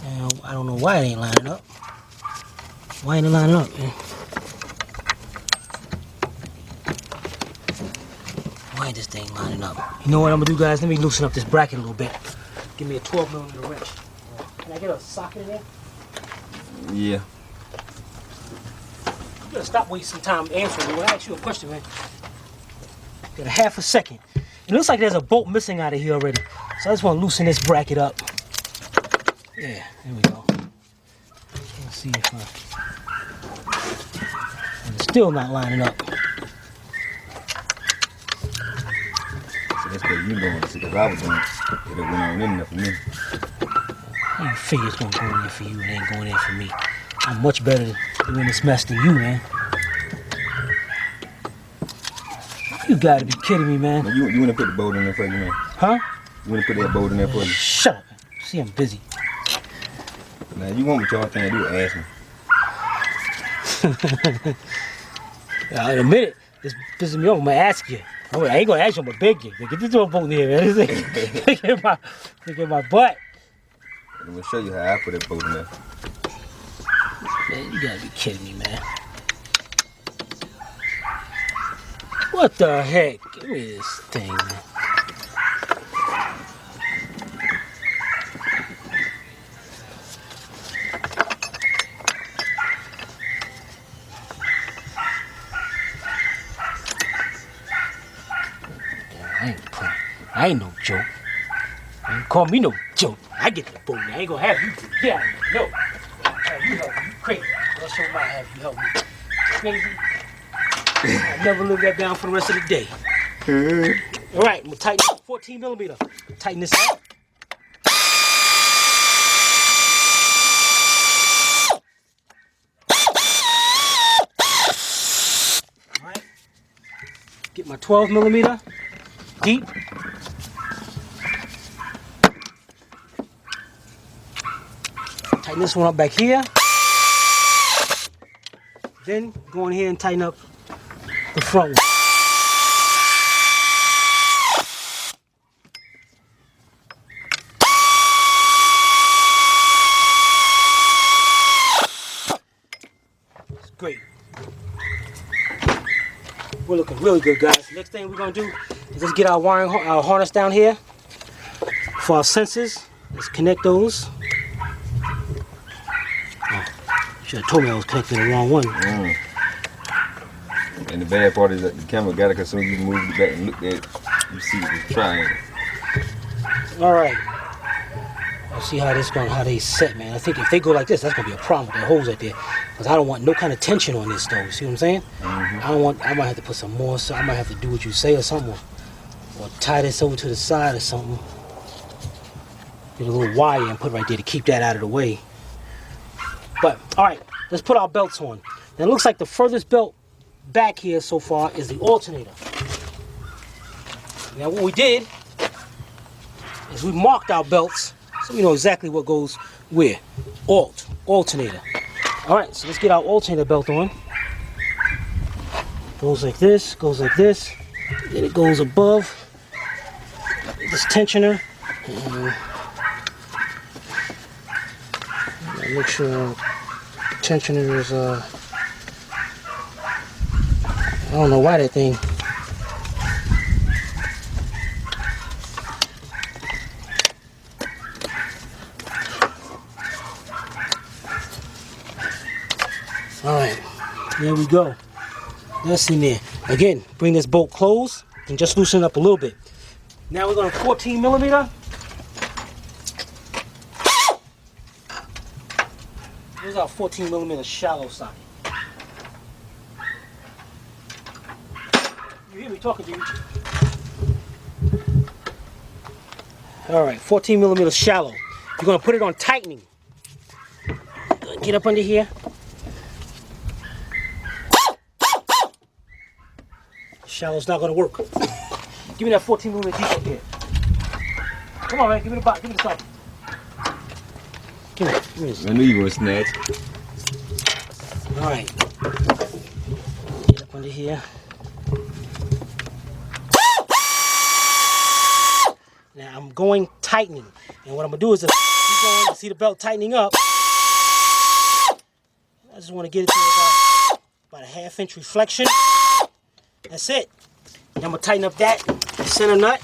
And I don't know why it ain't lining up. Why ain't it lining up, man? Why ain't this thing lining up? You know what I'm gonna do, guys? Let me loosen up this bracket a little bit. Give me a 12 millimeter wrench. Can I get a socket in there? Yeah. You gotta stop wasting time answering me. When I ask you a question, man. Got a half a second. It looks like there's a bolt missing out of here already. So I just want to loosen this bracket up. Yeah, there we go. Let's see if it's still not lining up. So that's what you doing. See, because I was doing it. It went on in there for me. How you figure it's going to go in there for you and it ain't going in for me? I'm much better doing this mess than you, man. You gotta be kidding me, man. Now, you want to put the bolt in there for you, man? Huh? You want to put that bolt in there for you? Shut up. See, I'm busy. Now, you want what y'all think I do, ask me. In a minute, this pisses me off. I'm gonna ask you. I ain't gonna ask you, I'm gonna beg you. Get this bolt in here, man. Look at my butt. I'm gonna show you how I put that bolt in there. Man, you gotta be kidding me, man. What the heck? Give me this thing, man. I ain't no joke. Don't call me no joke. I get the boat. I ain't gonna have you do it. Get out of here. No. Have you help me. You crazy. I'll show my have you help me. Crazy. I'll never live that down for the rest of the day. All right, I'm gonna tighten up 14 millimeter. Tighten this up. All right. Get my 12 millimeter deep. Tighten this one up back here. Then go in here and tighten up the front one. It's great. We're looking really good, guys. Next thing we're gonna do is let's get our wiring, our harness down here for our sensors. Let's connect those. Oh, should have told me I was connecting the wrong one. And the bad part is that the camera got it because soon as you move it back and look at it, you see the triangle. All right. Let's see how this going, how they set, man. I think if they go like this, that's gonna be a problem with the holes right there, because I don't want no kind of tension on this though. See what I'm saying? I might have to put some more. So I might have to do what you say or something, or tie this over to the side or something. Get a little wire and put right there to keep that out of the way. But all right, let's put our belts on. Now it looks like the furthest belt back here so far is the alternator. Now what we did is we marked our belts so we know exactly what goes where. Alternator. All right, so let's get our alternator belt on. Goes like this, then it goes above this tensioner. Make sure tensioner is I don't know why that thing. All right, there we go. That's in there. Again, bring this bolt closed and just loosen it up a little bit. Now we're going to 14 millimeter. Here's our 14 millimeter shallow socket. You hear me talking to you? All right, 14 millimeter shallow. You're going to put it on tightening. Get up under here. Shallow's not going to work. Give me that 14 millimeter deep up here. Come on, man. Give me the box. Give me the socket. Give me this. I knew you were snatch. All right. Get up under here. Now I'm going tightening, and what I'm gonna do is keep going. You see the belt tightening up. I just want to get it to about a ½ inch reflection. That's it. Now I'm gonna tighten up that center nut.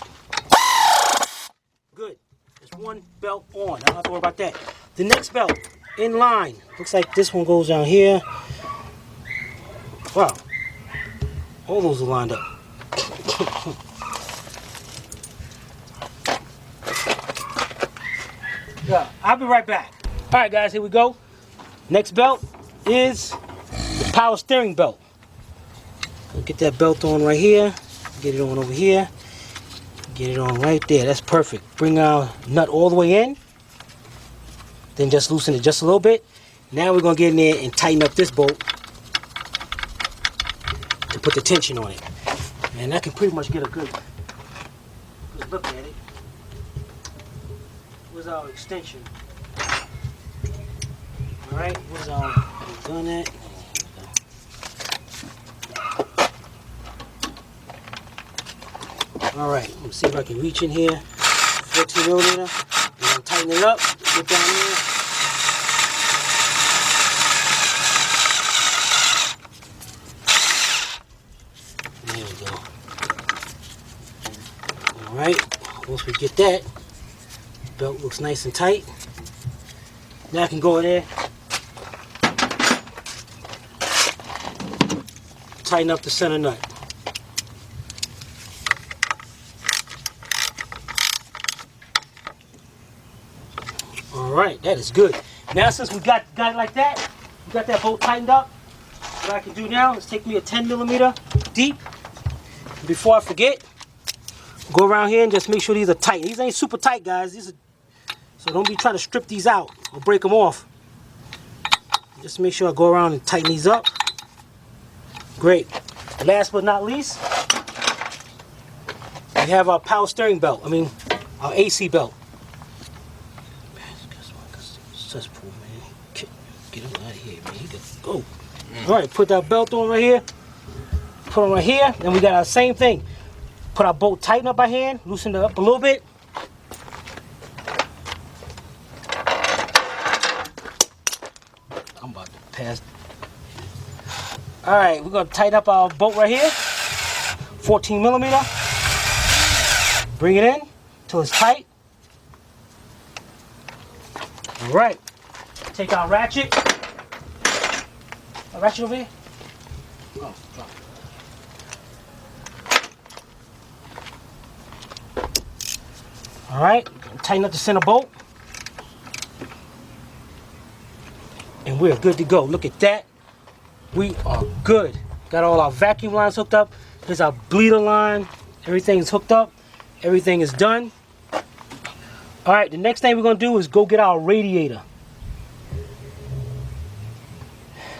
Good. There's one belt on. I don't have to worry about that. The next belt in line. Looks like this one goes down here. Wow. All those are lined up. Yeah, I'll be right back. All right, guys, here we go. Next belt is the power steering belt. Get that belt on right here. Get it on over here. Get it on right there. That's perfect. Bring our nut all the way in. Then just loosen it just a little bit. Now we're going to get in there and tighten up this bolt to put the tension on it. And I can pretty much get a good look at it. Where's our extension? Alright, where's our gun at? Alright, let me see if I can reach in here. 14 millimeter. And I'm tightening it up. Get down there. There we go. Alright, once we get that, belt looks nice and tight. Now I can go in there, tighten up the center nut. Alright, that is good. Now since we got it like that, we got that bolt tightened up, what I can do now is take me a 10 millimeter deep. Before I forget, go around here and just make sure these are tight. These ain't super tight, guys. These are, so don't be trying to strip these out or break them off. Just make sure I go around and tighten these up. Great. Last but not least, we have our power steering belt. I mean, our AC belt. Cesspool, man. Go. All right, put that belt on right here. Put it right here. Then we got our same thing. Put our bolt, tighten up by hand, loosen it up a little bit. I'm about to pass. All right, we're gonna tighten up our bolt right here. 14 millimeter. Bring it in till it's tight. All right. Take our ratchet. A ratchet over here. Oh, drop it. All right. Tighten up the center bolt. And we're good to go. Look at that. We are good. Got all our vacuum lines hooked up. Here's our bleeder line. Everything's hooked up. Everything is done. All right, the next thing we're gonna do is go get our radiator.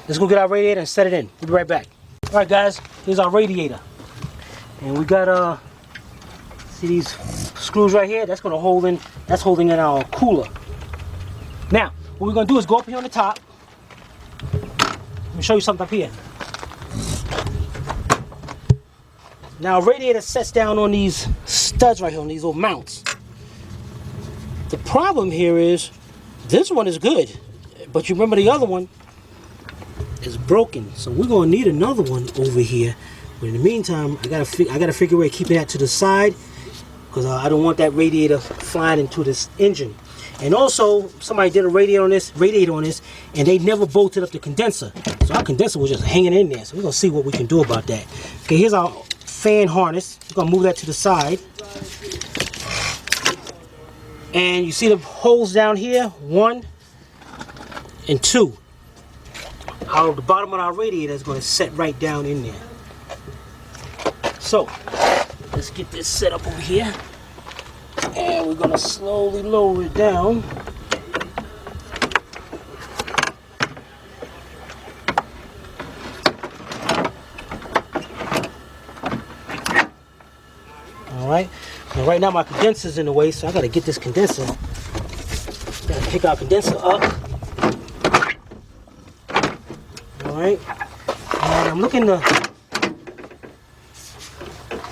Let's go get our radiator and set it in. We'll be right back. All right, guys, here's our radiator. And we got, see these screws right here? That's gonna hold in, that's holding in our cooler. Now, what we're gonna do is go up here on the top. Let me show you something up here. Now, radiator sets down on these studs right here, on these little mounts. The problem here is, this one is good, but you remember the other one is broken. So we're gonna need another one over here. But in the meantime, I gotta figure a way to keep that to the side, because I don't want that radiator flying into this engine. And also, somebody did a radiator on this, and they never bolted up the condenser. So our condenser was just hanging in there. So we're gonna see what we can do about that. Okay, here's our fan harness. We're gonna move that to the side. And you see the holes down here, 1 and 2. The bottom of our radiator is gonna set right down in there. So, let's get this set up over here. And we're gonna slowly lower it down. All right. Now, right now my condenser's in the way, so I gotta get this condenser. Gotta pick our condenser up. All right. And I'm looking to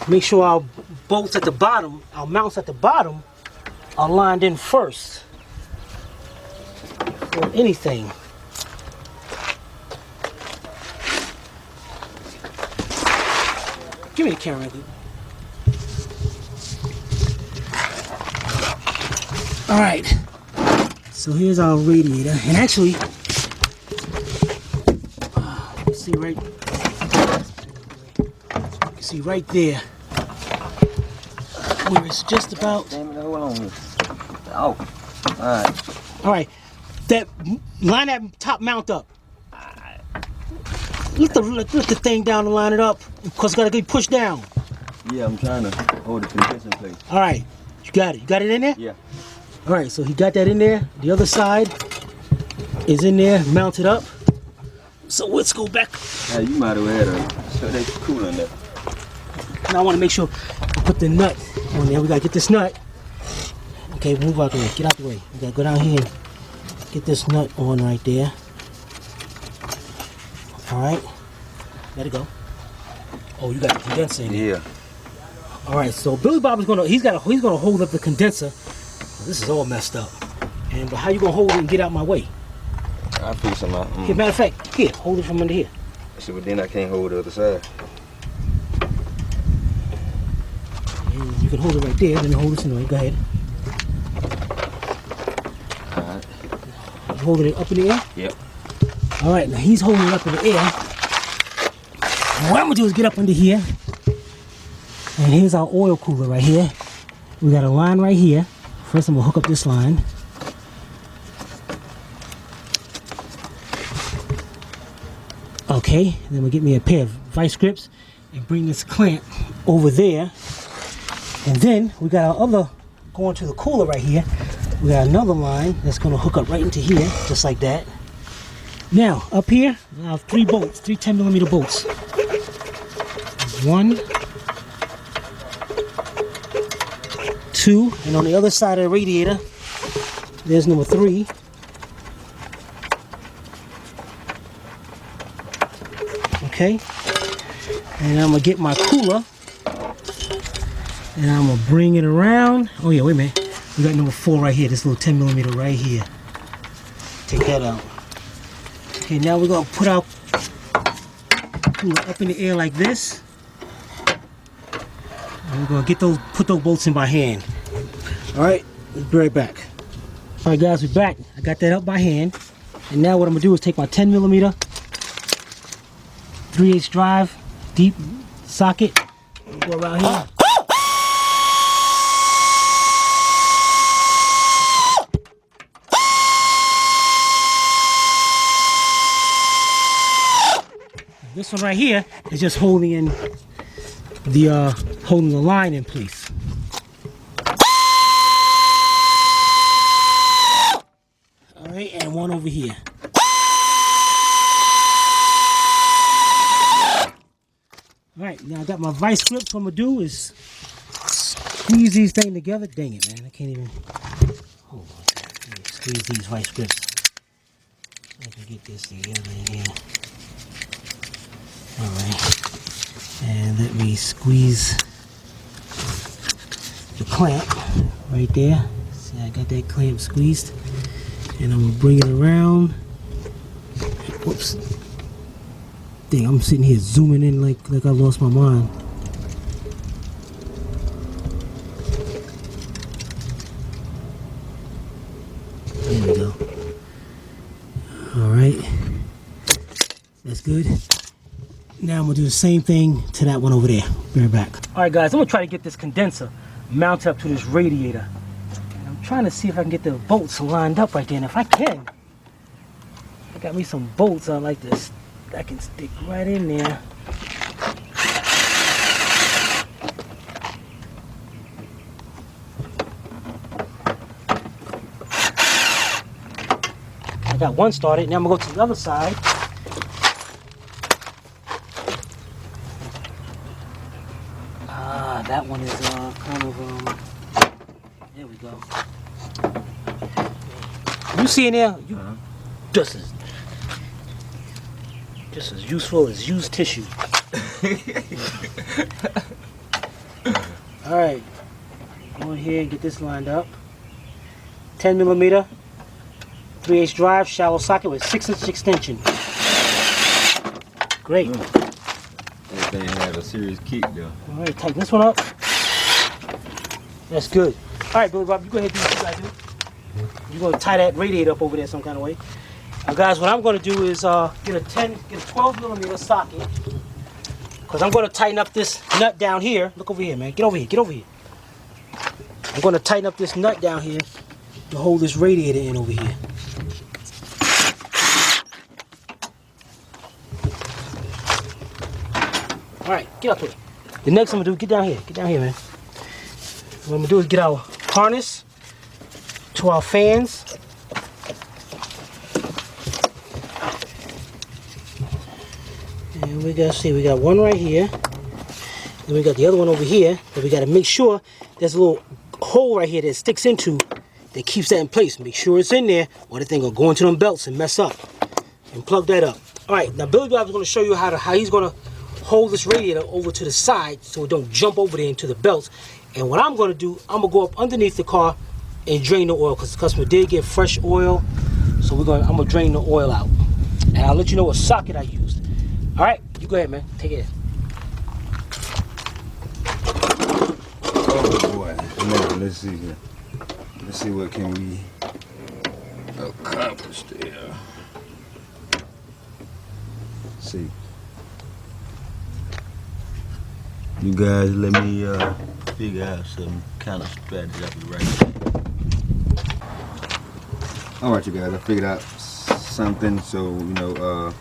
make sure our bolts at the bottom, our mounts at the bottom, are lined in first for anything. Give me the camera, dude. All right. So here's our radiator, and actually, you see right there, where it's just about. Oh, alright. Alright. Line that top mount up. Lift the thing down and line it up, because it's gotta get pushed down. Yeah, I'm trying to hold the condenser in place. Alright. You got it. You got it in there? Yeah. Alright, so he got that in there. The other side is in there, mounted up. So let's go back. Yeah, you might have had a so they cool in there. Now I want to make sure I put the nut on there. We gotta get this nut. Okay, move out the way. Get out the way. We gotta go down here and get this nut on right there. Alright. Let it go. Oh, you got the condenser in there. Yeah. Alright, so Billy Bob is gonna he's gonna hold up the condenser. This is all messed up. But how you gonna hold it and get out my way? I'll figure something out. Here, matter of fact, here, hold it from under here. See, but then I can't hold the other side. And you can hold it right there, then hold this in the way. Go ahead. Alright. You holding it up in the air? Yep. Alright, now he's holding it up in the air. And what I'm gonna do is get up under here. And here's our oil cooler right here. We got a line right here. First I'm gonna hook up this line. Okay, then we'll get me a pair of vice grips and bring this clamp over there. And then we got our other going to the cooler right here. We got another line that's gonna hook up right into here, just like that. Now, up here, I have 3 bolts, 3 10mm bolts. 1, 2, and on the other side of the radiator, there's number 3. Okay. And I'm gonna get my cooler and I'm gonna bring it around. Oh yeah, wait a minute. We got number 4 right here, this little 10mm right here. Take that out. Okay, now we're gonna put our cooler up in the air like this. And we're gonna put those bolts in by hand. Alright, let's be right back. Alright guys, we're back. I got that up by hand. And now what I'm gonna do is take my 10mm 3/8 drive, deep socket, go around here. This one right here is just holding the line in place. All right, and one over here. All right, now I got my vice grips. What I'm gonna do is squeeze these things together. Dang it, man! I can't even. Hold on. Let me squeeze these vice grips. So I can get this together in here. All right, and let me squeeze the clamp right there. See, I got that clamp squeezed, and I'm gonna bring it around. Whoops. Dang, I'm sitting here zooming in like I lost my mind. There we go. All right, that's good. Now I'm gonna do the same thing to that one over there. Be right back. All right, guys, I'm gonna try to get this condenser mounted up to this radiator. And I'm trying to see if I can get the bolts lined up right there. And if I can, I got me some bolts on like this. I can stick right in there. I got one started. Now I'm gonna go to the other side. That one is kind of there we go. You see in there? You just as useful as used tissue. All right, go in here and get this lined up. 10mm 3/8 drive, shallow socket with 6-inch extension. Great. That thing had a serious kick though. All right, tighten this one up. That's good. All right, Billy Bob, you go ahead and do what you gotta do. You're gonna tie that radiator up over there some kind of way. Now, guys, what I'm gonna do is get a 12mm socket, because I'm gonna tighten up this nut down here. Look over here, man. Get over here. Get over here. I'm gonna tighten up this nut down here to hold this radiator in over here. All right, get up here. The next I'm gonna do, get down here. Get down here, man. What I'm gonna do is get our harness to our fans. And we got one right here. Then we got the other one over here. But we gotta make sure there's a little hole right here that sticks into that keeps that in place. Make sure it's in there, or the thing will go into them belts and mess up. And plug that up. All right, now Billy Bob is gonna show you how he's gonna hold this radiator over to the side so it don't jump over there into the belts. And what I'm gonna do, I'm gonna go up underneath the car and drain the oil, because the customer did get fresh oil. So I'm gonna drain the oil out. And I'll let you know what socket I used. All right, you go ahead, man. Take it. Oh boy. Now, let's see here. Let's see what can we accomplish there. Let's see. You guys let me figure out some kind of strategy. I'll be right back. Alright, you guys, I figured out something, so you know,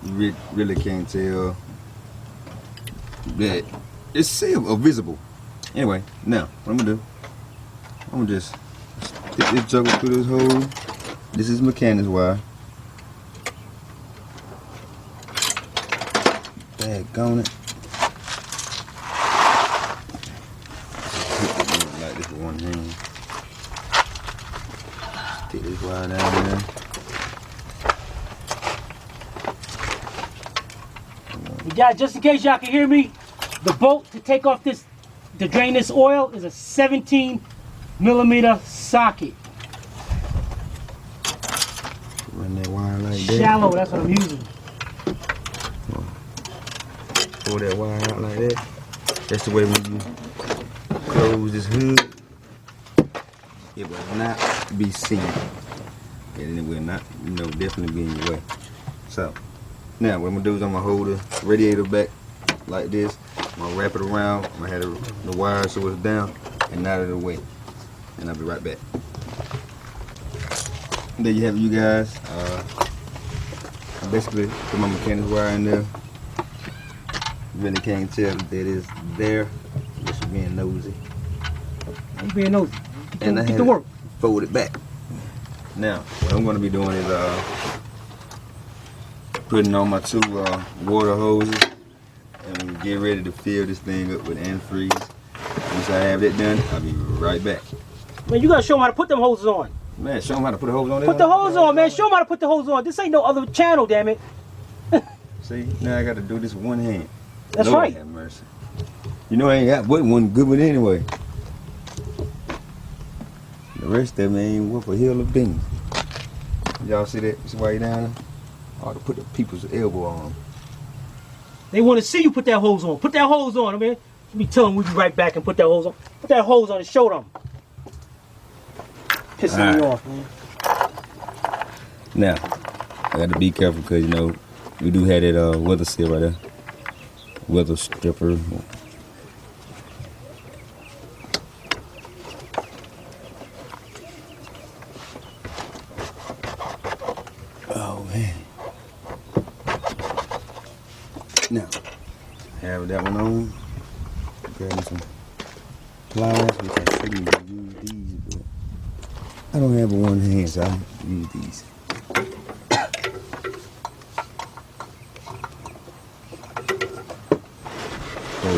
you really can't tell that it's still visible. Anyway, now what I'm gonna do, I'm gonna just stick this juggle through this hole. This is mechanics wire. Daggone it. Like this with one hand. Stick this wire down there. You got, just in case y'all can hear me, the bolt to take off this, to drain this oil, is a 17mm socket. Run that wire like that. Shallow, that's what I'm using. Pull that wire out like that. That's the way when you close this hood, it will not be seen. And it will not, definitely be in your way. So, now what I'm gonna do is I'm gonna hold the radiator back like this. I'm gonna wrap it around. I'm gonna have the wire so it's down and out of the way. And I'll be right back. There you have it, you guys. I basically put my mechanics wire in there. Really can't tell that it is there. Just being nosy. I'm being nosy. And I Get had to work. Fold it back. Now, what I'm going to be doing is putting on my two water hoses and get ready to fill this thing up with antifreeze. Once I have that done, I'll be right back. Man, you gotta show them how to put them hoses on. Man, show them how to put the hose on. Put the hose on, man. Show them how to put the hose on. This ain't no other channel, damn it. See, now I got to do this with one hand. That's Lord right. have mercy. You know I ain't got but one good one anyway. The rest of them ain't worth a hill of beans. Y'all see that? See why you down there? I ought to put the people's elbow on them. They want to see you put that hose on. Put that hose on, man. Let me tell them we'll be right back and put that hose on. Put that hose on and show them. Pissing me off, man. Now, I got to be careful because, we do have that weather seal right there. Weather stripper. Oh, man. Now, have that one on. Grab some pliers, which I shouldn't use these, but I don't have one hand, so I'll use these. Oh,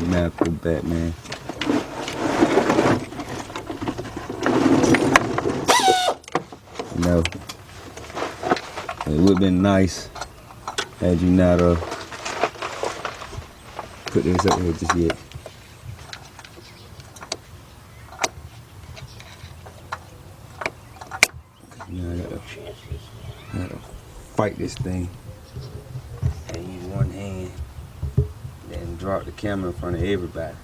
now go back, man. It would have been nice had you not put this up here just yet. Now I gotta fight this thing and use one hand, then drop the camera in front of everybody.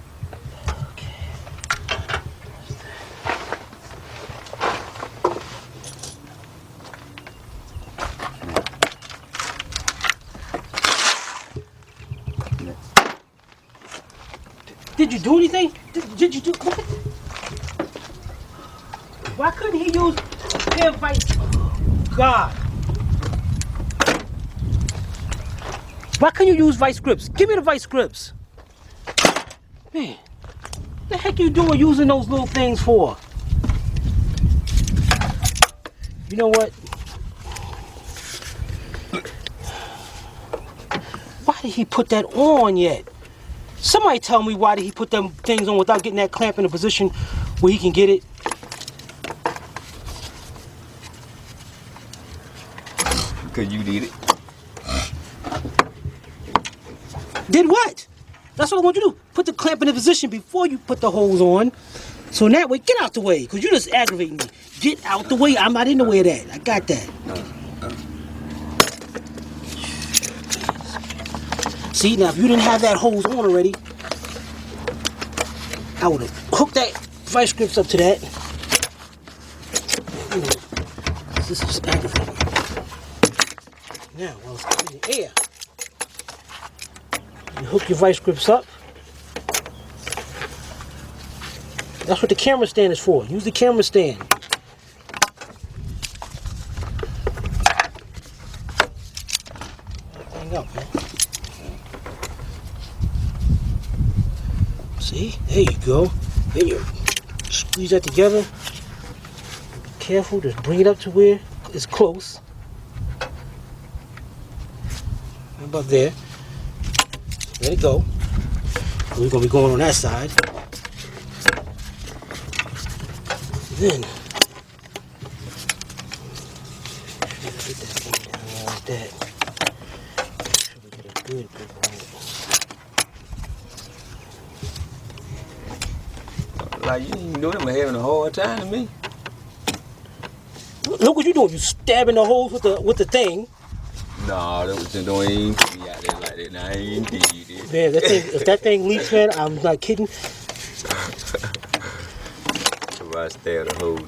Did you do anything? Did you do? Why couldn't he use pair of vice? God. Why couldn't you use vice grips? Give me the vice grips. Man, what the heck you doing using those little things for? You know what? Why did he put that on yet? Somebody tell me why did he put them things on without getting that clamp in a position where he can get it? Because you did it. Did what? That's what I want you to do. Put the clamp in a position before you put the hose on. So in that way, get out the way, because you're just aggravating me. Get out the way. I'm not in the way of that. I got that. See, now if you didn't have that hose on already, I would have hooked that vice grips up to that. This is just aggravating. Now, while it's in the air, you hook your vice grips up. That's what the camera stand is for. Use the camera stand. Hang up, man. See? There you go. Then you squeeze that together. Be careful, just bring it up to where it's close. How about there? Let it go. We're going to be going on that side. Then, get that thing down like that. Make sure we get a Good. Like you ain't doing them having a hard time to me. Look what you doing. You stabbing the holes with the thing. Nah, that was don't even put me out there like that. Nah, I ain't did it. Man, if that thing leaks, man, I'm not kidding. If I stab the hole.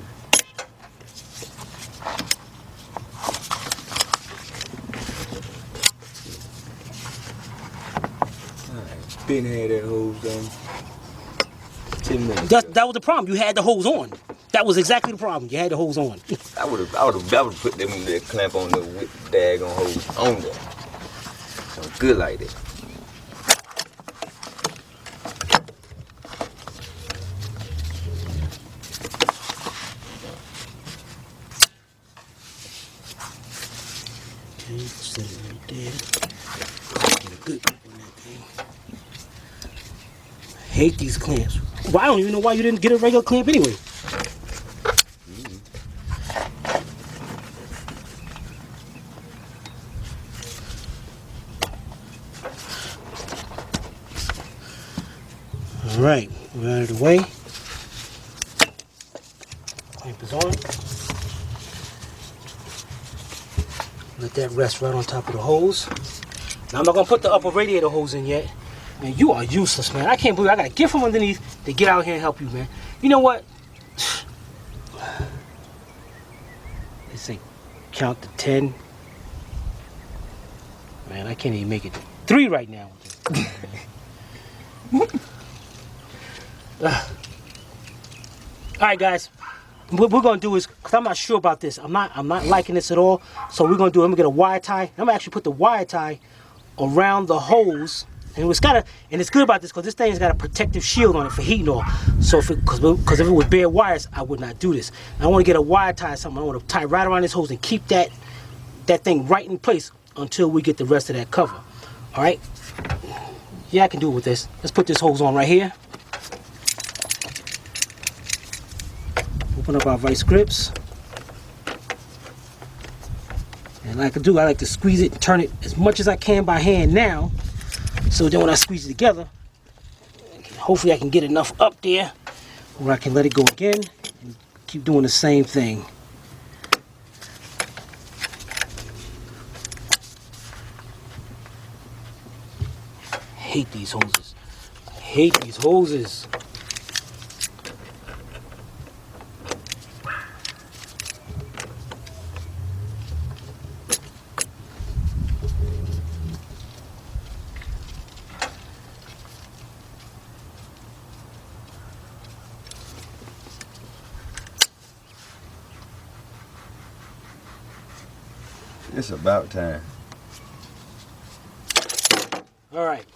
I been had that hose done. 10 minutes. That was the problem. You had the hose on. That was exactly the problem. You had the hose on. I would have put them that clamp on the daggone hose on there. So good like that. Okay, set it right there. Get a good grip on that thing. I hate these clamps. Well, I don't even know why you didn't get a regular clamp anyway. All right, we're out of the way. Clamp is on. Let that rest right on top of the hose. Now I'm not gonna put the upper radiator hose in yet. Man, you are useless, man. I can't believe I gotta get from underneath to get out here and help you, man. You know what? They say count to 10. Man, I can't even make it to 3 right now. All right, guys. What we're gonna do is, cause I'm not sure about this. I'm not liking this at all. So we're gonna do. I'm gonna get a wire tie. I'm gonna actually put the wire tie around the hose, and it's good about this because this thing's got a protective shield on it for heat and all. So because if it was bare wires, I would not do this. I want to get a wire tie or something. I want to tie right around this hose and keep that thing right in place until we get the rest of that cover. All right. Yeah, I can do it with this. Let's put this hose on right here. Open up our vice grips. And like I like to squeeze it and turn it as much as I can by hand now. So then when I squeeze it together, hopefully I can get enough up there where I can let it go again and keep doing the same thing. I hate these hoses. I hate these hoses. It's about time. All right.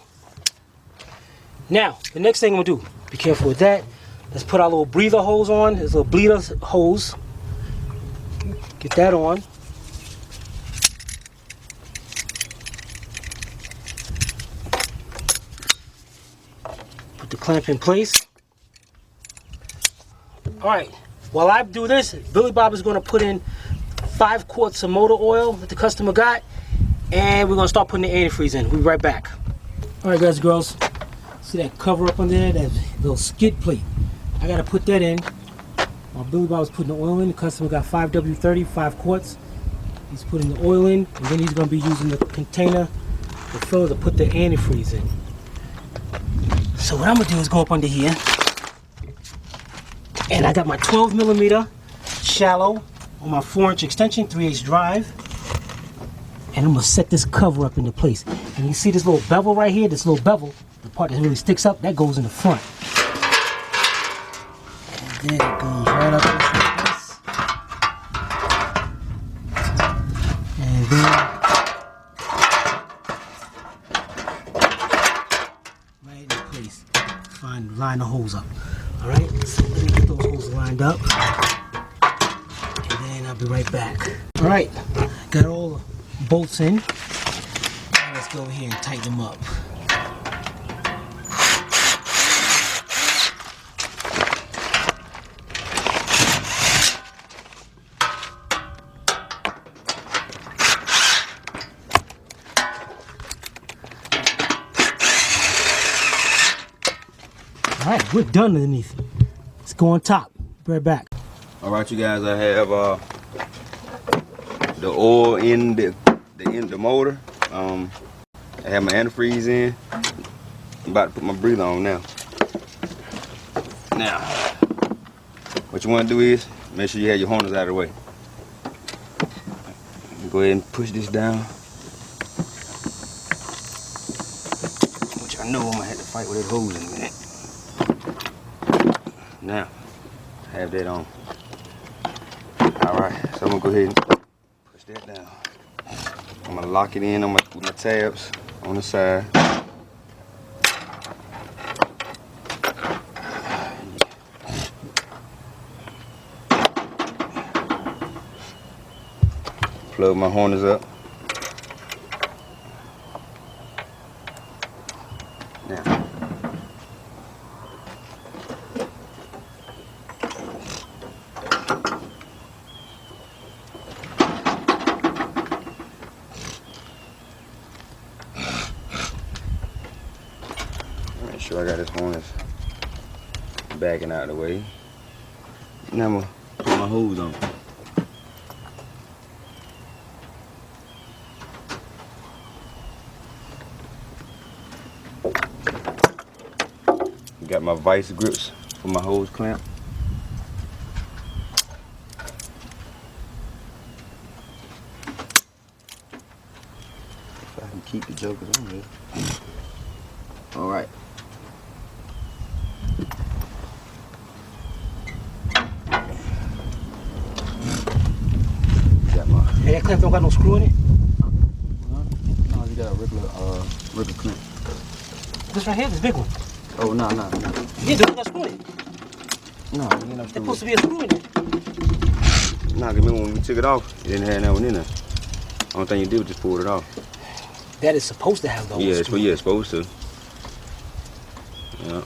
Now, the next thing I'm gonna do, be careful with that. Let's put our little breather hose on. This little bleeder hose. Get that on. Put the clamp in place. All right. While I do this, Billy Bob is gonna put in 5 quarts of motor oil that the customer got, and we're gonna start putting the antifreeze in. We'll be right back. All right, guys and girls, see that cover up on there, that little skid plate. I gotta put that in. While Billy Bob was putting the oil in, the customer got 5W30, 5 quarts. He's putting the oil in, and then he's gonna be using the container, the filler, to put the antifreeze in. So what I'm gonna do is go up under here, and I got my 12mm shallow on my 4-inch extension, 3/8 drive, and I'm gonna set this cover up into place. And you see this little bevel right here, this little bevel, the part that really sticks up, that goes in the front. And then it goes right up just like this. And then right in place. Line the hose up. All right, so let me get those hoses lined up. And I'll be right back. All right, got all the bolts in. Now let's go here and tighten them up. Alright, we're done underneath. Let's go on top. Be right back. Alright, you guys, I have the oil in the motor. I have my antifreeze in. I'm about to put my breather on now. Now, what you want to do is make sure you have your harness out of the way. Go ahead and push this down. Which I know I'm gonna have to fight with that hose in a minute. Now, have that on. Alright, so I'm gonna go ahead and push that down. I'm gonna lock it in on with my tabs on the side. Plug my harness up. Now, make sure I got this harness backing out of the way. Now I'm gonna put my hose on. Got my vice grips for my hose clamp. If I can keep the jokers on there. All right. Got my. Hey, that clamp don't got no screw in it? No, you got a regular clamp. This right here, this big one. Oh, no. Yeah, don't got screw in it. No, you know. There's supposed to be a screw in it. Nah, cause remember when we took it off, it didn't have that one in there. Only thing you did was just pull it off. That is supposed to have those. Yeah, it's supposed to. Yeah.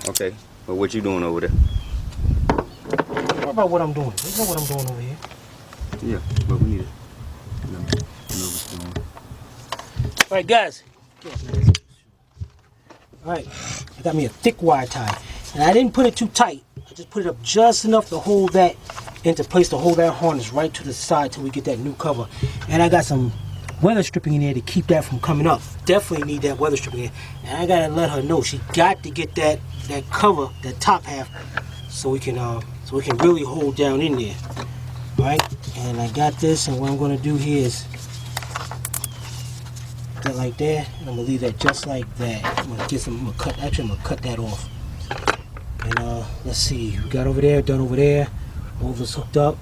Okay, but what you doing over there? What about what I'm doing? You know what I'm doing over here. Yeah, but we need it. No, what's going on. Alright, guys. Alright, I got me a thick wire tie. And I didn't put it too tight. I just put it up just enough to hold that into place, to hold that harness right to the side till we get that new cover. And I got some weather stripping in there to keep that from coming up. Definitely need that weather stripping in. And I gotta let her know she got to get that cover, that top half, so we can really hold down in there. Alright, and I got this, and what I'm gonna do here is that like that, and I'm gonna leave that just like that. I'm gonna cut that off. And let's see, we got over there, done over there, all this hooked up.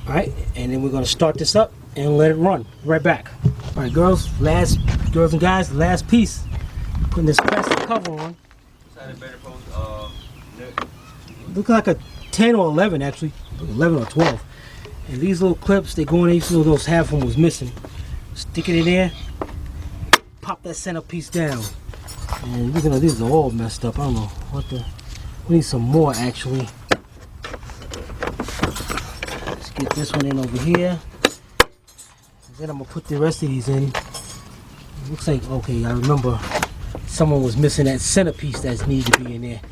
Alright, and then we're gonna start this up and let it run. Right back. Alright, girls and guys, the last piece. Putting this plastic cover on. Look like a 10 or 11 actually, 11 or 12. And these little clips, they go in, you see those half of them was missing. Stick it in there, pop that centerpiece down. And look at these are all messed up. I don't know what the. We need some more actually. Let's get this one in over here. Then I'm gonna put the rest of these in. It looks like, okay, I remember someone was missing that centerpiece that needs to be in there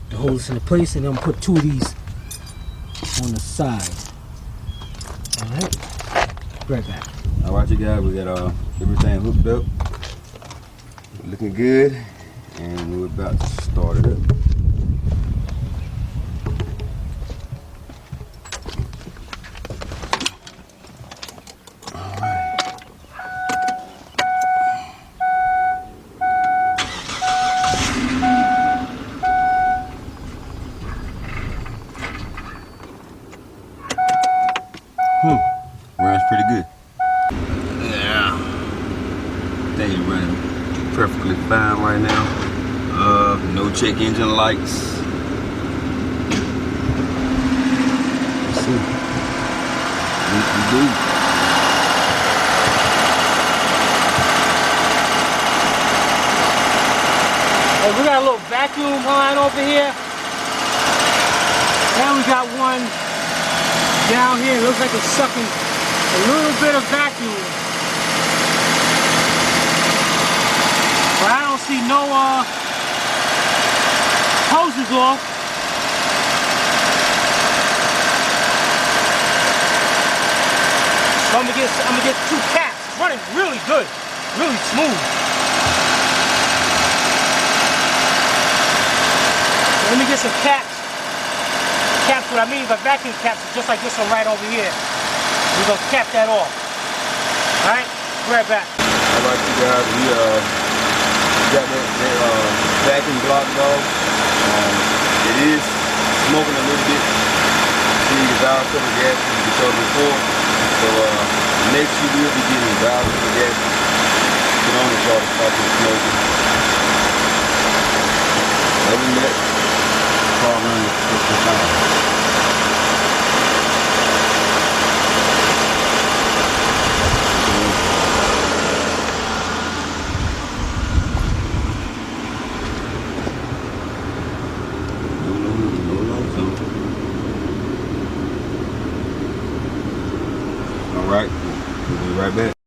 to hold this into place, and then I'm gonna put two of these on the side. Alright, right back. Alright, you guys, we got everything hooked up, looking good, and we're about to start it up. Runs pretty good. Yeah. Thing running perfectly fine right now. No check engine lights. Let's see. We do. Hey, we got a little vacuum line over here. And we got one down here. It looks like it's sucking a little bit of vacuum. But I don't see no hoses off. So I'm gonna get 2 caps. It's running really good, really smooth. So let me get some caps. Caps, what I mean by vacuum caps is just like this one right over here. We're gonna cap that off. Alright, be right back. Alright, you guys, we got that vacuum blocked off. It is smoking a little bit. See the valve cover gas as we showed before. So next you will be getting valve cover gas put on the car to stop it smoking. Other than that, the car runs just fine. All right, we'll be right back.